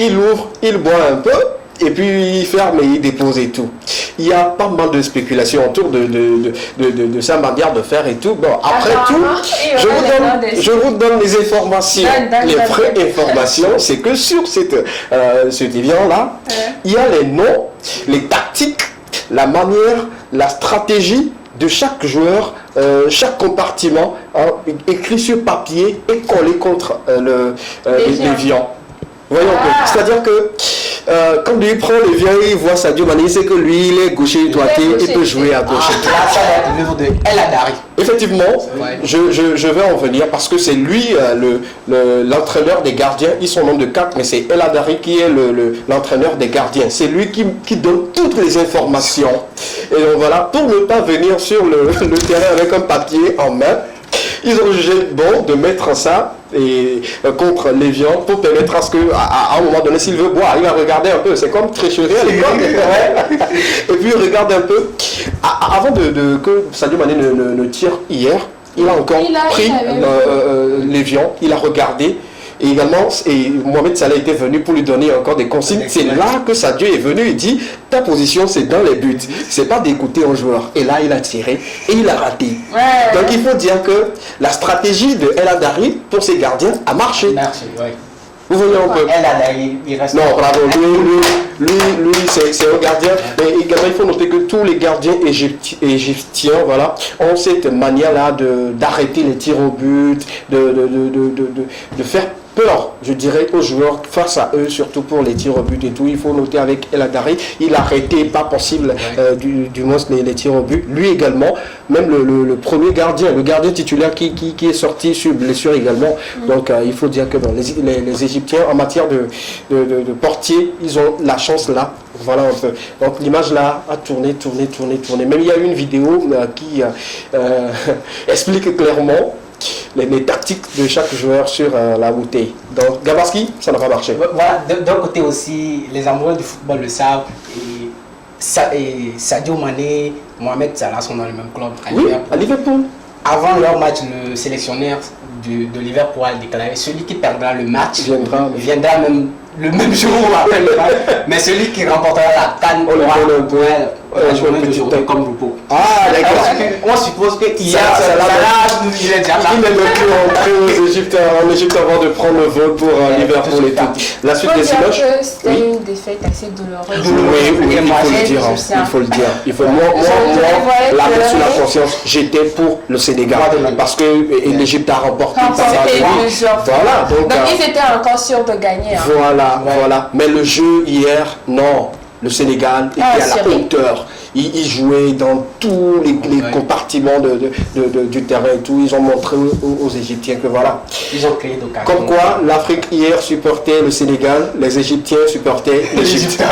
il ouvre, il boit un peu, et puis il ferme et il dépose et tout. Il y a pas mal de spéculations autour de sa manière de faire et tout. Bon, après tout, je vous donne les informations. Les vraies informations, c'est que sur ce déviant-là, il y a les noms, les tactiques, la manière, la stratégie de chaque joueur, chaque compartiment, écrit sur papier et collé contre le déviant. Voyons un peu. C'est-à-dire que quand lui prend le vieux, il voit Sadio Mané, c'est que lui, il est gaucher droitier, il peut jouer à gauche. Là, ça va être l'œuvre de El Hadari. Effectivement, je vais en venir parce que c'est lui l'entraîneur des gardiens. Ils sont nombre de 4, mais c'est El Hadari qui est l'entraîneur des gardiens. C'est lui qui donne toutes les informations. Et donc voilà, pour ne pas venir sur le terrain avec un papier en main, ils ont jugé bon de mettre ça contre Lévian pour permettre à ce qu'à un moment donné, s'il veut boire, il va regarder un peu. C'est comme tricherie à l'époque. Et puis il regarde un peu. Avant que Sadio Mané ne tire hier, il a encore pris Lévian, il a regardé. Et également, Mohamed Salah était venu pour lui donner encore des consignes. C'est là que Sadio est venu et dit ta position c'est dans les buts, c'est pas d'écouter un joueur. Et là il a tiré et il a raté. Donc il faut dire que la stratégie de El Hadari pour ses gardiens a marché. Vous voyez un peu. El Hadari, il reste. Non, bravo. Lui c'est un gardien. Et également il faut noter que tous les gardiens égyptiens, voilà, ont cette manière-là d'arrêter les tirs au but, de faire peur, je dirais, aux joueurs face à eux, surtout pour les tirs au but et tout. Il faut noter avec El Hadari, il arrêtait pas possible du moins les tirs au but. Lui également, même le premier gardien, le gardien titulaire qui est sorti sur blessure également. Donc il faut dire que bon, les Égyptiens en matière de portier, ils ont la chance là. Voilà un peu. Donc l'image là a tourné. Même il y a une vidéo qui explique clairement les tactiques de chaque joueur sur la bouteille. Donc Gabaski, ça n'a pas marché. Voilà, d'un côté aussi, les amoureux du football le savent. Et Sadio Mané, Mohamed Salah sont dans le même club à Liverpool. Avant leur match, le sélectionneur de Liverpool a déclaré celui qui perdra le match viendra même le même jour où après le match, mais celui qui remportera la CAN On le donne un peu. la journée d'aujourd'hui comme repos. Ah, d'accord. On suppose que hier, Salah nous disait déjà là. il n'est même plus entré en Égypte avant de prendre le vol pour Liverpool et tout. La suite des images. C'était une défaite assez douloureuse. Oui, il faut le dire. Il faut le dire. Moi, la main sur la conscience, j'étais pour le Sénégal. Parce que l'Égypte a remporté. Voilà. Donc ils étaient encore sûrs de gagner. Voilà. Mais le jeu hier, non. Le Sénégal était à la hauteur. Ils jouaient dans tous les compartiments du terrain et tout. Ils ont montré aux Égyptiens que voilà. Ils ont créé d'occasion. Comme quoi, l'Afrique hier supportait le Sénégal, les Égyptiens supportaient l'Égypte.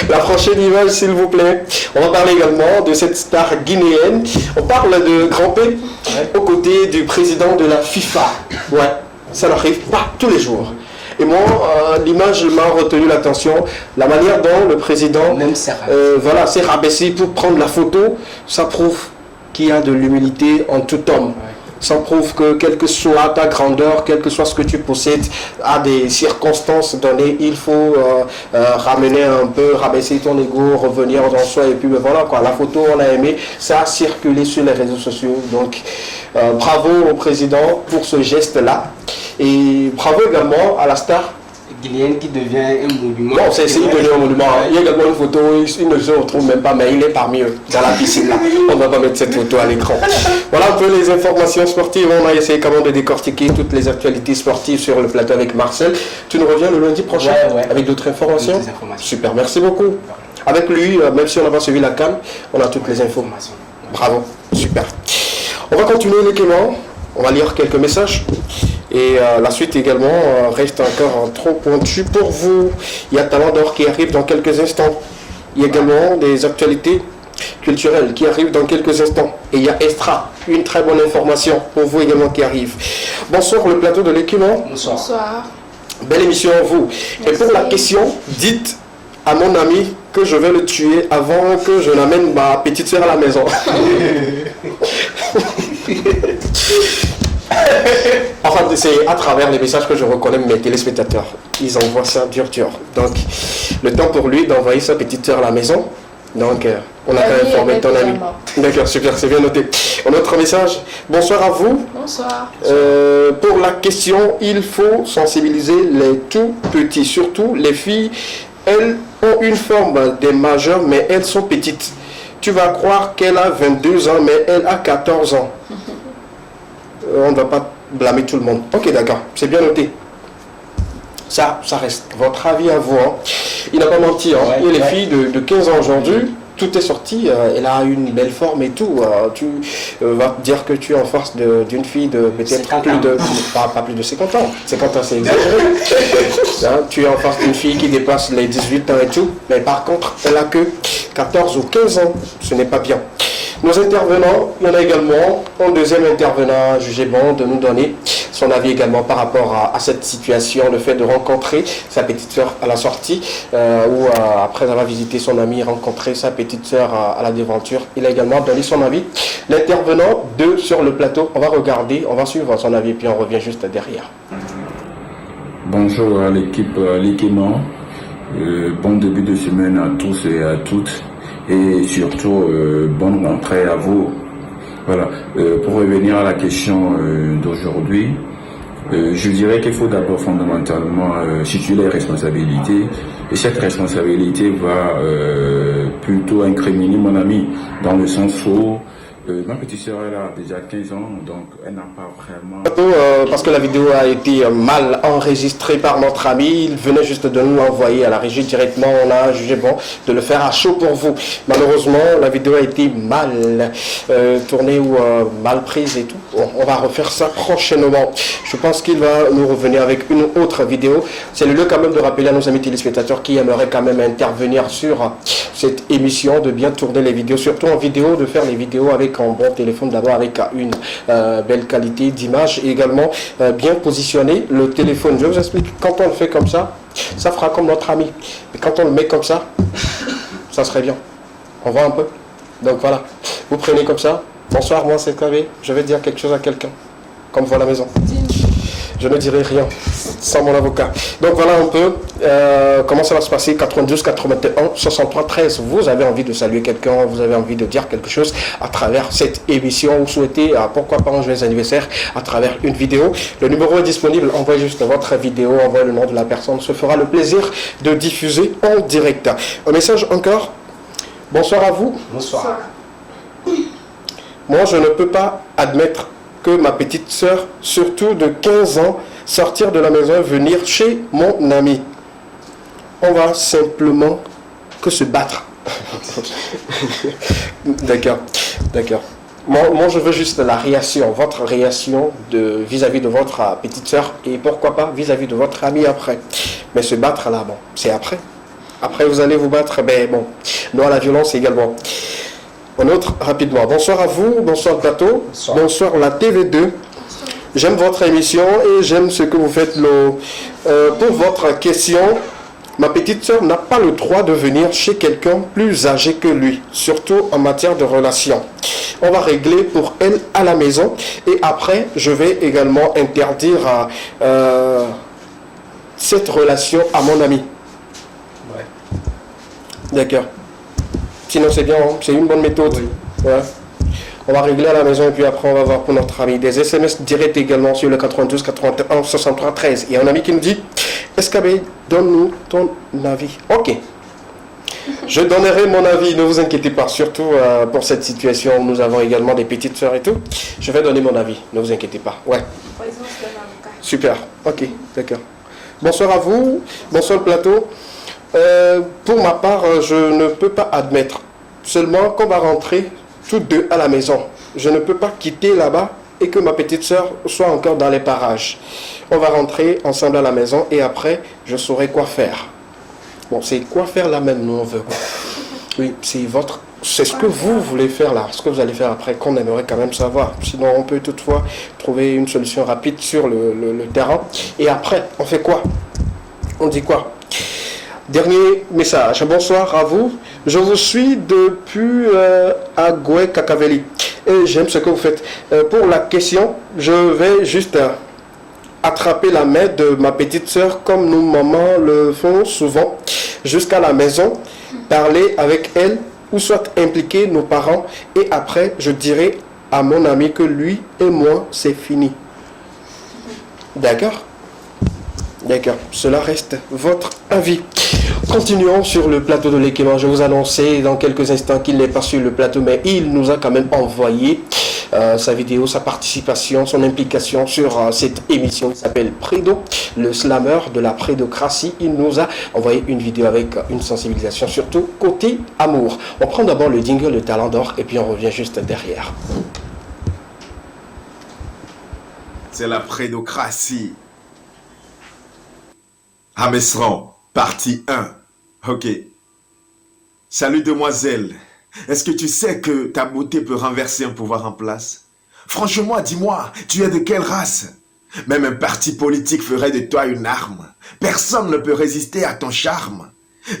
La prochaine image, s'il vous plaît. On va parler également de cette star guinéenne. On parle de Grand P aux côtés du président de la FIFA. Ouais, ça n'arrive pas tous les jours. Et moi, l'image m'a retenu l'attention, la manière dont le président s'est rabaissé pour prendre la photo, ça prouve qu'il y a de l'humilité en tout homme. Ça prouve que quelle que soit ta grandeur, quel que soit ce que tu possèdes, à des circonstances données, il faut ramener un peu, rabaisser ton ego, revenir dans soi et puis voilà quoi. La photo, on a aimé, ça a circulé sur les réseaux sociaux. Donc bravo au président pour ce geste-là. Et bravo également à la star guinéenne qui devient un monument. Non, c'est il devient un monument. Il y a également une photo, il ne se retrouve même pas, mais il est parmi eux, dans la piscine là. On ne va pas mettre cette photo à l'écran. Voilà un peu les informations sportives. On a essayé quand même de décortiquer toutes les actualités sportives sur le plateau avec Marcel. Tu nous reviens le lundi prochain avec d'autres informations. Super, merci beaucoup. Avec lui, même si on n'a pas suivi la CAN, on a toutes les infos. Bravo, super. On va continuer les Clément. On va lire quelques messages. Et la suite également reste encore trop pointue pour vous. Il y a Talent d'Or qui arrive dans quelques instants. Il y a également des actualités culturelles qui arrivent dans quelques instants. Et il y a Extra, une très bonne information pour vous également qui arrive. Bonsoir le plateau de l'équipement. Bonsoir. Belle émission à vous. Merci. Et pour la question, dites à mon ami que je vais le tuer avant que je n'amène ma petite soeur à la maison. Enfin, c'est à travers les messages que je reconnais mes téléspectateurs. Ils envoient ça dur. Donc, le temps pour lui d'envoyer sa petite soeur à la maison. Donc, on a quand même informé ton ami. D'accord, super, c'est bien noté. Un autre message. Bonsoir à vous. Bonsoir. Pour la question, il faut sensibiliser les tout petits, surtout les filles. Elles ont une forme des majeures, mais elles sont petites. Tu vas croire qu'elle a 22 ans, mais elle a 14 ans. On ne va pas blâmer tout le monde. Ok, d'accord, c'est bien noté. Ça reste votre avis à vous. Hein. Il n'a pas menti. Hein. Il y a les filles de 15 ans aujourd'hui, tout est sorti. Elle a une belle forme et tout. Tu vas te dire que tu es en face d'une fille de peut-être plus de... Pas plus de 50 ans. 50 ans, c'est exagéré. Hein, tu es en face d'une fille qui dépasse les 18 ans et tout. Mais par contre, elle a que 14 ou 15 ans. Ce n'est pas bien. Nos intervenants, il y en a également un deuxième intervenant jugé bon de nous donner son avis également par rapport à cette situation, le fait de rencontrer sa petite soeur à la sortie ou après avoir visité son ami, rencontrer sa petite soeur à la déventure. Il a également donné son avis. L'intervenant 2 sur le plateau, on va regarder, on va suivre son avis puis on revient juste derrière. Bonjour à l'équipe Likema, bon début de semaine à tous et à toutes. Et surtout, bonne rentrée à vous. Voilà. Pour revenir à la question d'aujourd'hui, je dirais qu'il faut d'abord fondamentalement situer les responsabilités. Et cette responsabilité va plutôt incriminer mon ami, dans le sens où ma petite sœur, elle a déjà 15 ans, donc elle n'a pas vraiment... Parce que la vidéo a été mal enregistrée par notre ami, il venait juste de nous l'envoyer à la régie directement, on a jugé bon de le faire à chaud pour vous. Malheureusement, la vidéo a été mal tournée ou mal prise et tout. On va refaire ça prochainement. Je pense qu'il va nous revenir avec une autre vidéo. C'est le lieu quand même de rappeler à nos amis téléspectateurs qui aimeraient quand même intervenir sur cette émission, de bien tourner les vidéos, surtout en vidéo, de faire les vidéos avec un bon téléphone d'abord, avec une belle qualité d'image et également bien positionner le téléphone. Je vous explique, quand on le fait comme ça fera comme notre ami. Et quand on le met comme ça serait bien. On voit un peu. Donc voilà, vous prenez comme ça. Bonsoir, moi c'est Clavé. Je vais dire quelque chose à quelqu'un. Comme voilà la maison. Je ne dirai rien sans mon avocat. Donc voilà un peu comment ça va se passer. 92 81 63 13. Vous avez envie de saluer quelqu'un, vous avez envie de dire quelque chose à travers cette émission. Vous souhaitez, pourquoi pas un joyeux anniversaire à travers une vidéo. Le numéro est disponible. Envoyez juste votre vidéo, envoyez le nom de la personne. Se fera le plaisir de diffuser en direct. Un message encore. Bonsoir à vous. Bonsoir. Moi, je ne peux pas admettre que ma petite sœur, surtout de 15 ans, sortir de la maison et venir chez mon ami. On va simplement que se battre. D'accord, d'accord. Moi, je veux juste la réaction, votre réaction vis-à-vis de votre petite sœur et pourquoi pas vis-à-vis de votre ami après. Mais se battre là, bon, c'est après. Après, vous allez vous battre, ben bon, non à la violence également. Un autre, rapidement. Bonsoir à vous, bonsoir le plateau, bonsoir la TV2. J'aime votre émission et j'aime ce que vous faites. Pour votre question, ma petite soeur n'a pas le droit de venir chez quelqu'un plus âgé que lui, surtout en matière de relations. On va régler pour elle à la maison et après, je vais également interdire cette relation à mon ami. Ouais. D'accord. Sinon, c'est bien, hein? C'est une bonne méthode. Oui. Ouais. On va régler à la maison et puis après, on va voir pour notre ami. Des SMS directs également sur le 92 81 63 13. Il y a un ami qui nous dit SKB, donne-nous ton avis. Ok. Je donnerai mon avis, ne vous inquiétez pas. Surtout pour cette situation où nous avons également des petites soeurs et tout. Je vais donner mon avis, ne vous inquiétez pas. Ouais. Super. Ok, d'accord. Bonsoir à vous. Bonsoir le plateau. Pour ma part, je ne peux pas admettre. Seulement qu'on va rentrer toutes deux à la maison. Je ne peux pas quitter là-bas et que ma petite soeur soit encore dans les parages. On va rentrer ensemble à la maison et après, je saurai quoi faire. Bon, c'est quoi faire là maintenant, on veut. Oui, c'est ce que vous voulez faire là, ce que vous allez faire après, qu'on aimerait quand même savoir. Sinon, on peut toutefois trouver une solution rapide sur le terrain. Et après, on fait quoi? On dit quoi? Dernier message. Bonsoir à vous. Je vous suis depuis Agoué Kakaveli et j'aime ce que vous faites. Pour la question, je vais juste attraper la main de ma petite soeur comme nos mamans le font souvent jusqu'à la maison, parler avec elle ou soit impliquer nos parents et après je dirai à mon ami que lui et moi c'est fini. D'accord? D'accord, cela reste votre avis. Continuons sur le plateau de Lekema. Je vous annonçais dans quelques instants qu'il n'est pas sur le plateau, mais il nous a quand même envoyé sa vidéo, sa participation, son implication sur cette émission qui s'appelle Prédo, le slammer de la prédocratie. Il nous a envoyé une vidéo avec une sensibilisation, surtout côté amour. On prend d'abord le jingle, le talent d'or, et puis on revient juste derrière. C'est la prédocratie. Hamesran, partie 1. Ok. Salut demoiselle. Est-ce que tu sais que ta beauté peut renverser un pouvoir en place? Franchement, dis-moi, tu es de quelle race? Même un parti politique ferait de toi une arme. Personne ne peut résister à ton charme.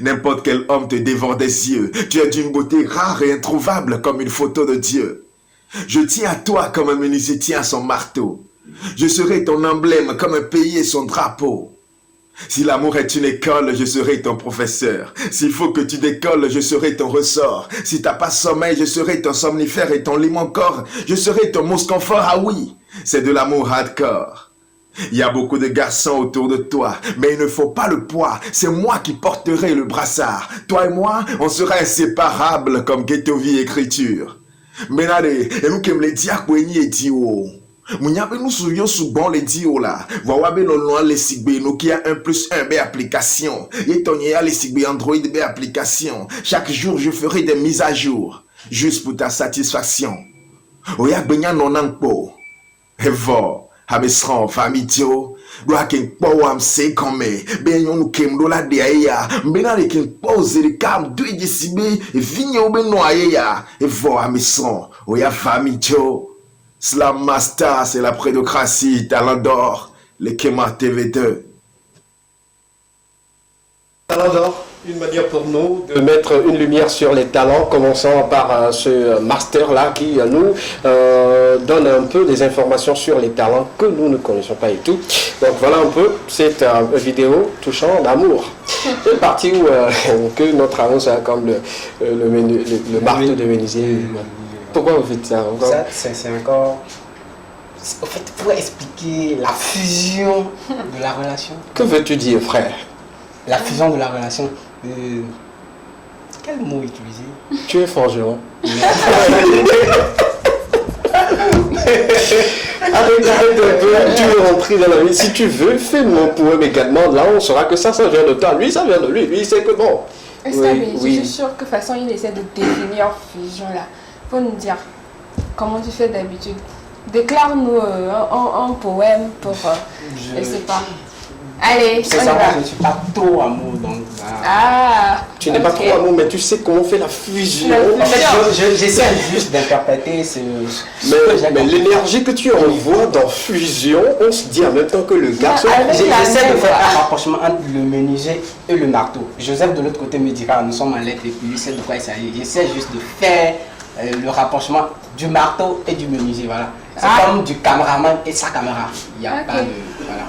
N'importe quel homme te dévore des yeux. Tu es d'une beauté rare et introuvable comme une photo de Dieu. Je tiens à toi comme un menuisier tient à son marteau. Je serai ton emblème comme un pays et son drapeau. Si l'amour est une école, je serai ton professeur. S'il faut que tu décolles, je serai ton ressort. Si t'as pas sommeil, je serai ton somnifère et ton lit mon corps. Je serai ton mousse confort, ah oui, c'est de l'amour hardcore. Il y a beaucoup de garçons autour de toi, mais il ne faut pas le poids. C'est moi qui porterai le brassard. Toi et moi, on sera inséparables comme Ghetto-Vie écriture. Menade, et nous qui me les diakweni et dio. Mounyabe nous souillons souvent les dios là. Wawabe non loin les sigbe nous qui a 1+1 B application. Yetonye a les sigbe Android B application. Chaque jour je ferai des mises à jour. Juste pour ta satisfaction. Oyak benya non angpo. Evo. Hamesran famille dio. Doa ken po am se kome. Ben yon nou kem do la de ya. Mbena le ken pose de kam dwe de sibe. Vinyo ben no ya. Evo Hamesran. Oya famille dio. Slam Master, c'est la prédocratie, talent d'or, Lekema TV2. Talent d'or, une manière pour nous de mettre une lumière sur les talents, commençant par ce master-là qui nous donne un peu des informations sur les talents que nous ne connaissons pas et tout. Donc voilà un peu cette vidéo touchant l'amour. C'est parti où que notre annonce a comme le marteau de menuisier. Pourquoi vous faites ça encore? Ça, c'est encore... En fait, pour expliquer la fusion de la relation. Que veux-tu dire, frère? La fusion de la relation. Quel mot utiliser? Tu es forgeron. Arrête un peu, tu veux rentrer dans la vie. Si tu veux, fais mon poème également. Là, on saura que ça vient de toi. Lui, ça vient de lui. Lui, il sait que bon. Je suis sûre que de toute façon, il essaie de définir fusion là. Pour nous dire comment tu fais d'habitude. Déclare-nous un poème pour. Je ne sais pas. Allez, c'est ça, je ne suis pas trop amour donc. Ah, tu n'es pas trop amour, mais tu sais comment on fait la fusion. En fait, j'essaie juste d'interpréter ce mais l'énergie que tu envoies dans fusion, on se dit en même temps que le garçon. J'essaie de faire un rapprochement entre le menuisier et le marteau. Joseph de l'autre côté me dira, nous sommes en lettres et puis il sait de quoi il s'agit. J'essaie juste de faire le rapprochement du marteau et du menuisier, voilà. C'est comme du caméraman et sa caméra. Il n'y a pas de... Voilà.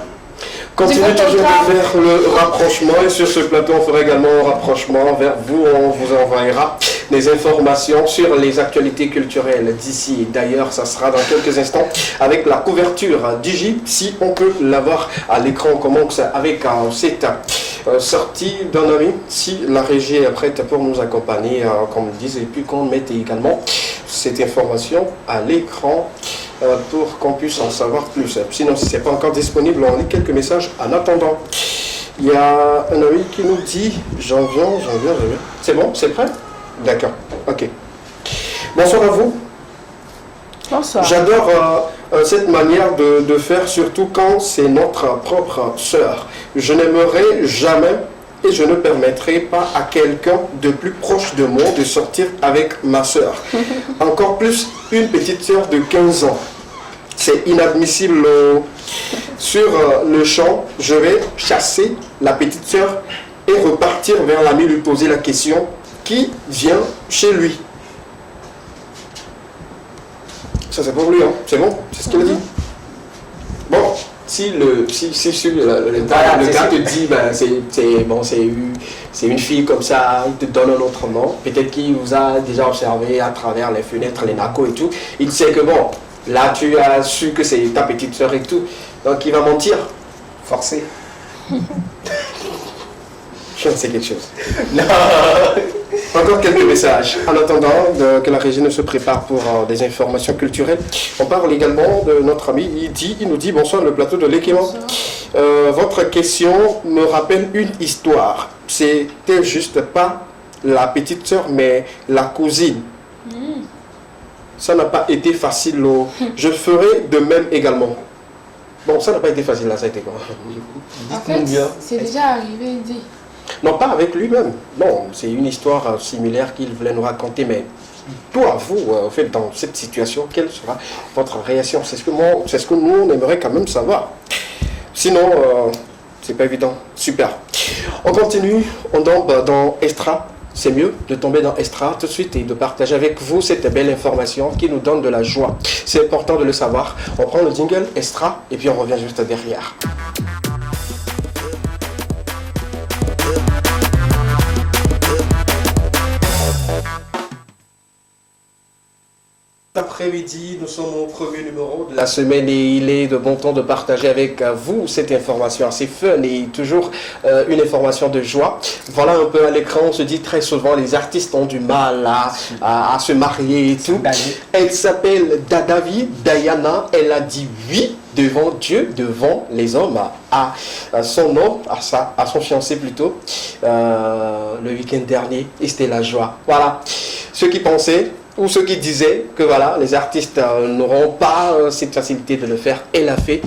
Continuez toujours de faire le rapprochement et sur ce plateau on fera également un rapprochement vers vous, on vous envoyera des informations sur les actualités culturelles d'ici et d'ailleurs. Ça sera dans quelques instants avec la couverture Digi, si on peut l'avoir à l'écran. On commence avec cette sortie d'un ami, si la régie est prête pour nous accompagner comme ils disent, et puis qu'on mette également cette information à l'écran pour qu'on puisse en savoir plus. Sinon, si ce n'est pas encore disponible, on lit quelques messages en attendant. Il y a un ami qui nous dit j'en viens. C'est bon, c'est prêt? D'accord, ok. Bonsoir à vous. Bonsoir. J'adore cette manière de faire, surtout quand c'est notre propre sœur. Je n'aimerais jamais et je ne permettrai pas à quelqu'un de plus proche de moi de sortir avec ma sœur. Encore plus une petite sœur de 15 ans. C'est inadmissible. Sur le champ, je vais chasser la petite sœur et repartir vers l'ami, lui poser la question qui vient chez lui. Ça c'est pour lui, hein. C'est bon, c'est ce qu'il a dit. Bon. Si le gars te dit c'est une fille comme ça, il te donne un autre nom, peut-être qu'il vous a déjà observé à travers les fenêtres, les narcos et tout, il sait que bon, là tu as su que c'est ta petite soeur et tout, donc il va mentir. Forcé. Je ne sais quelque chose. Non. Encore quelques messages. En attendant que la régie ne se prépare pour des informations culturelles, on parle également de notre ami. Il nous dit bonsoir le plateau de l'Équément. Votre question me rappelle une histoire. C'était juste pas la petite sœur, mais la cousine. Ça n'a pas été facile. Je ferai de même également. Bon, ça n'a pas été facile là, ça a été quoi? En fait, c'est déjà arrivé, dit. Non, pas avec lui-même. Non, c'est une histoire similaire qu'il voulait nous raconter. Mais toi, vous, en fait, dans cette situation, quelle sera votre réaction? C'est ce que nous, on aimerait quand même savoir. Sinon, c'est pas évident. Super. On continue. On tombe dans Extra. C'est mieux de tomber dans Extra tout de suite et de partager avec vous cette belle information qui nous donne de la joie. C'est important de le savoir. On prend le jingle Extra et puis on revient juste derrière. Après-midi, nous sommes au premier numéro de la semaine et il est de bon temps de partager avec vous cette information assez fun et toujours une information de joie. Voilà un peu à l'écran, on se dit très souvent les artistes ont du mal à se marier et tout. Elle s'appelle Dadavi Diana, elle a dit oui devant Dieu, devant les hommes, à son homme, à son fiancé plutôt, le week-end dernier, et c'était la joie. Voilà, ceux qui pensaient ou ceux qui disaient que voilà, les artistes n'auront pas cette facilité de le faire, elle l'a fait.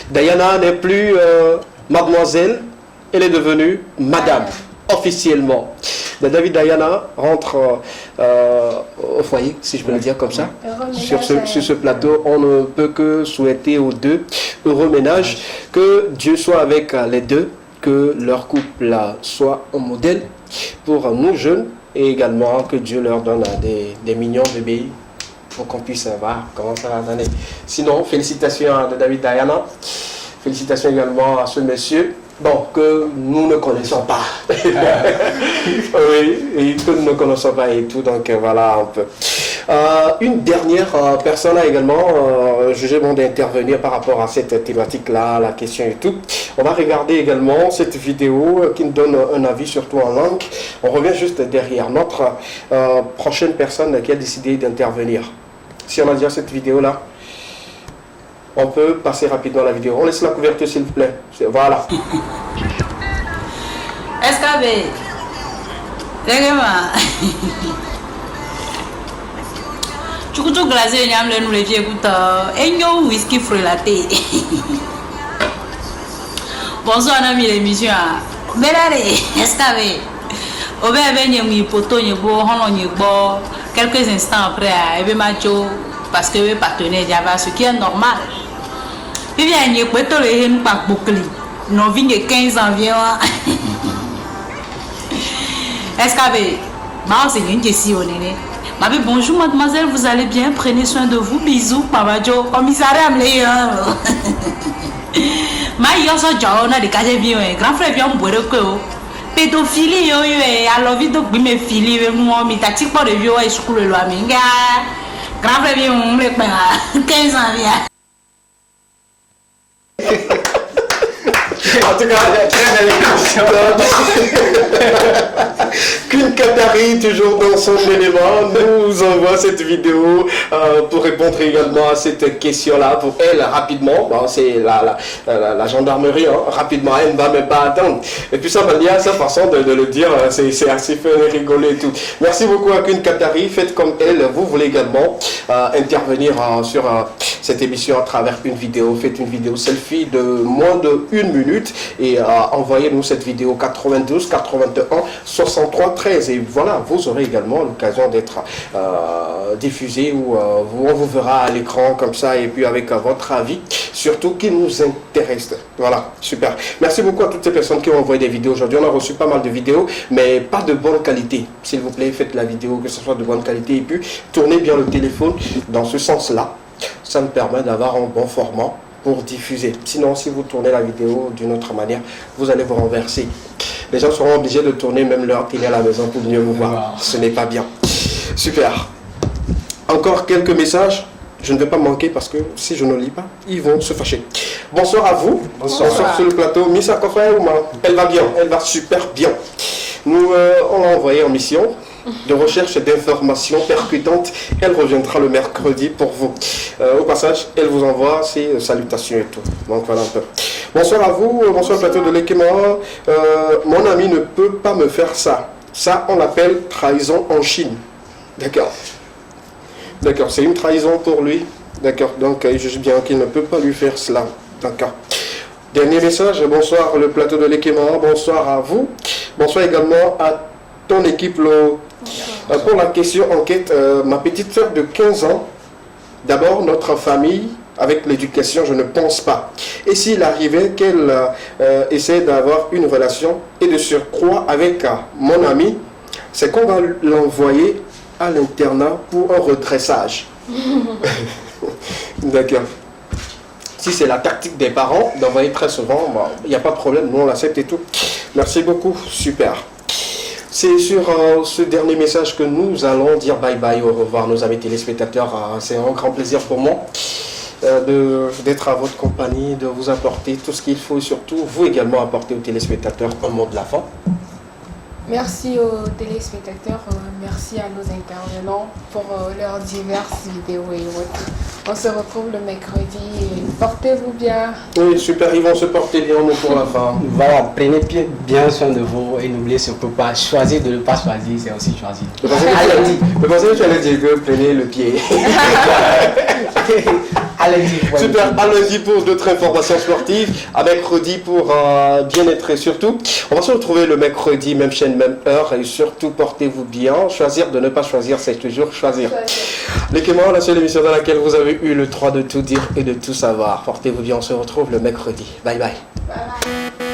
Diana n'est plus mademoiselle, elle est devenue madame, officiellement. David Diana rentre au foyer, si je peux le dire comme ça. Sur ce plateau, on ne peut que souhaiter aux deux heureux ménage, que Dieu soit avec les deux, que leur couple soit un modèle pour nous jeunes, et également que Dieu leur donne des mignons bébés pour qu'on puisse voir comment ça va donner. Sinon, félicitations à David Diana. Félicitations également à ce monsieur, bon, que nous ne connaissons pas. Oui, et que nous ne connaissons pas et tout, donc voilà un peu. Une dernière personne a également jugé bon d'intervenir par rapport à cette thématique-là, la question et tout. On va regarder également cette vidéo qui nous donne un avis surtout en langue. On revient juste derrière notre prochaine personne qui a décidé d'intervenir. Si on a déjà cette vidéo-là, on peut passer rapidement la vidéo. On laisse la couverture s'il vous plaît. Voilà. Est-ce que tu glacé nous les vieux et nous whisky frelaté. Bonsoir ami l'émission. Est-ce que quelques instants après parce que le partenaire Java, ce qui est normal. Il vient de Puerto Rico par Boucli. Nous vient de 15 ans environ. Est-ce que c'est une question? Bonjour mademoiselle, vous allez bien? Prenez soin de vous. Bisous, Papa Joe. Commissariat Mléon. Ma so John de casier bien. Grand frère vient me boire que pédophilie yo alors vite donc me filie moi mi tactique pas de vieux et school le aminga. Grand frère vient me 15 ans vient. En tout cas, très belle émission. Qu'une Qatari, toujours dans son élément, nous envoie cette vidéo pour répondre également à cette question-là. Pour elle, rapidement, bon, c'est la gendarmerie, hein, rapidement, elle ne va même pas attendre. Et puis ça va dire, sa façon de le dire, c'est assez fun et rigoler et tout. Merci beaucoup à qu'une Qatari, faites comme elle. Vous voulez également intervenir sur cette émission à travers une vidéo. Faites une vidéo selfie de moins de 1 minute et envoyez-nous cette vidéo 92 81 63 13 et voilà, vous aurez également l'occasion d'être diffusé ou on vous verra à l'écran comme ça et puis avec votre avis surtout qui nous intéresse. Voilà, super. Merci beaucoup à toutes ces personnes qui ont envoyé des vidéos aujourd'hui. On a reçu pas mal de vidéos mais pas de bonne qualité. S'il vous plaît, faites la vidéo que ce soit de bonne qualité et puis tournez bien le téléphone dans ce sens-là. Ça me permet d'avoir un bon format pour diffuser. Sinon, si vous tournez la vidéo d'une autre manière, vous allez vous renverser. Les gens seront obligés de tourner même leur télé à la maison pour mieux vous voir. Ce n'est pas bien. Super. Encore quelques messages. Je ne vais pas manquer parce que si je ne lis pas, ils vont se fâcher. Bonsoir à vous. Bonsoir sur le plateau. Miss Akofa, elle va bien. Elle va super bien. Nous, on l'a envoyée en mission de recherche d'informations percutantes. Elle reviendra le mercredi pour vous. Au passage, elle vous envoie ses salutations et tout. Donc voilà un peu. Bonsoir à vous, bonsoir plateau de l'Ekema. Mon ami ne peut pas me faire ça. Ça, on l'appelle trahison en Chine. D'accord. D'accord, c'est une trahison pour lui. D'accord, donc il juge bien qu'il ne peut pas lui faire cela. D'accord. Dernier message, bonsoir le plateau de l'Ekema. Bonsoir à vous. Bonsoir également à ton équipe. Pour la question enquête, ma petite soeur de 15 ans, d'abord notre famille, avec l'éducation, je ne pense pas. Et s'il arrivait qu'elle essaie d'avoir une relation et de surcroît avec mon ami, c'est qu'on va l'envoyer à l'internat pour un redressage. D'accord. Si c'est la tactique des parents d'envoyer très souvent, il n'y a pas de problème, nous on l'accepte et tout. Merci beaucoup, super. C'est sur ce dernier message que nous allons dire bye bye, au revoir nos amis téléspectateurs. C'est un grand plaisir pour moi d'être à votre compagnie, de vous apporter tout ce qu'il faut et surtout vous également apporter aux téléspectateurs un mot de la fin. Merci aux téléspectateurs, merci à nos intervenants pour leurs diverses vidéos et autres. On se retrouve le mercredi et portez-vous bien. Oui, super, ils vont se porter bien nous pour la fin. Voilà, prenez bien soin de vous et n'oubliez surtout pas, choisir de ne pas choisir, c'est aussi choisir. Je pensais que tu allais dire que prenez le pied. Allez-y. Super, allez-y pour d'autres informations sportives, à mercredi pour bien-être et surtout. On va se retrouver le mercredi, même chaîne, même heure et surtout portez-vous bien. Choisir de ne pas choisir, c'est toujours choisir. L'Ekema, la seule émission dans laquelle vous avez eu le droit de tout dire et de tout savoir. Portez-vous bien, on se retrouve le mercredi. Bye bye. Bye bye.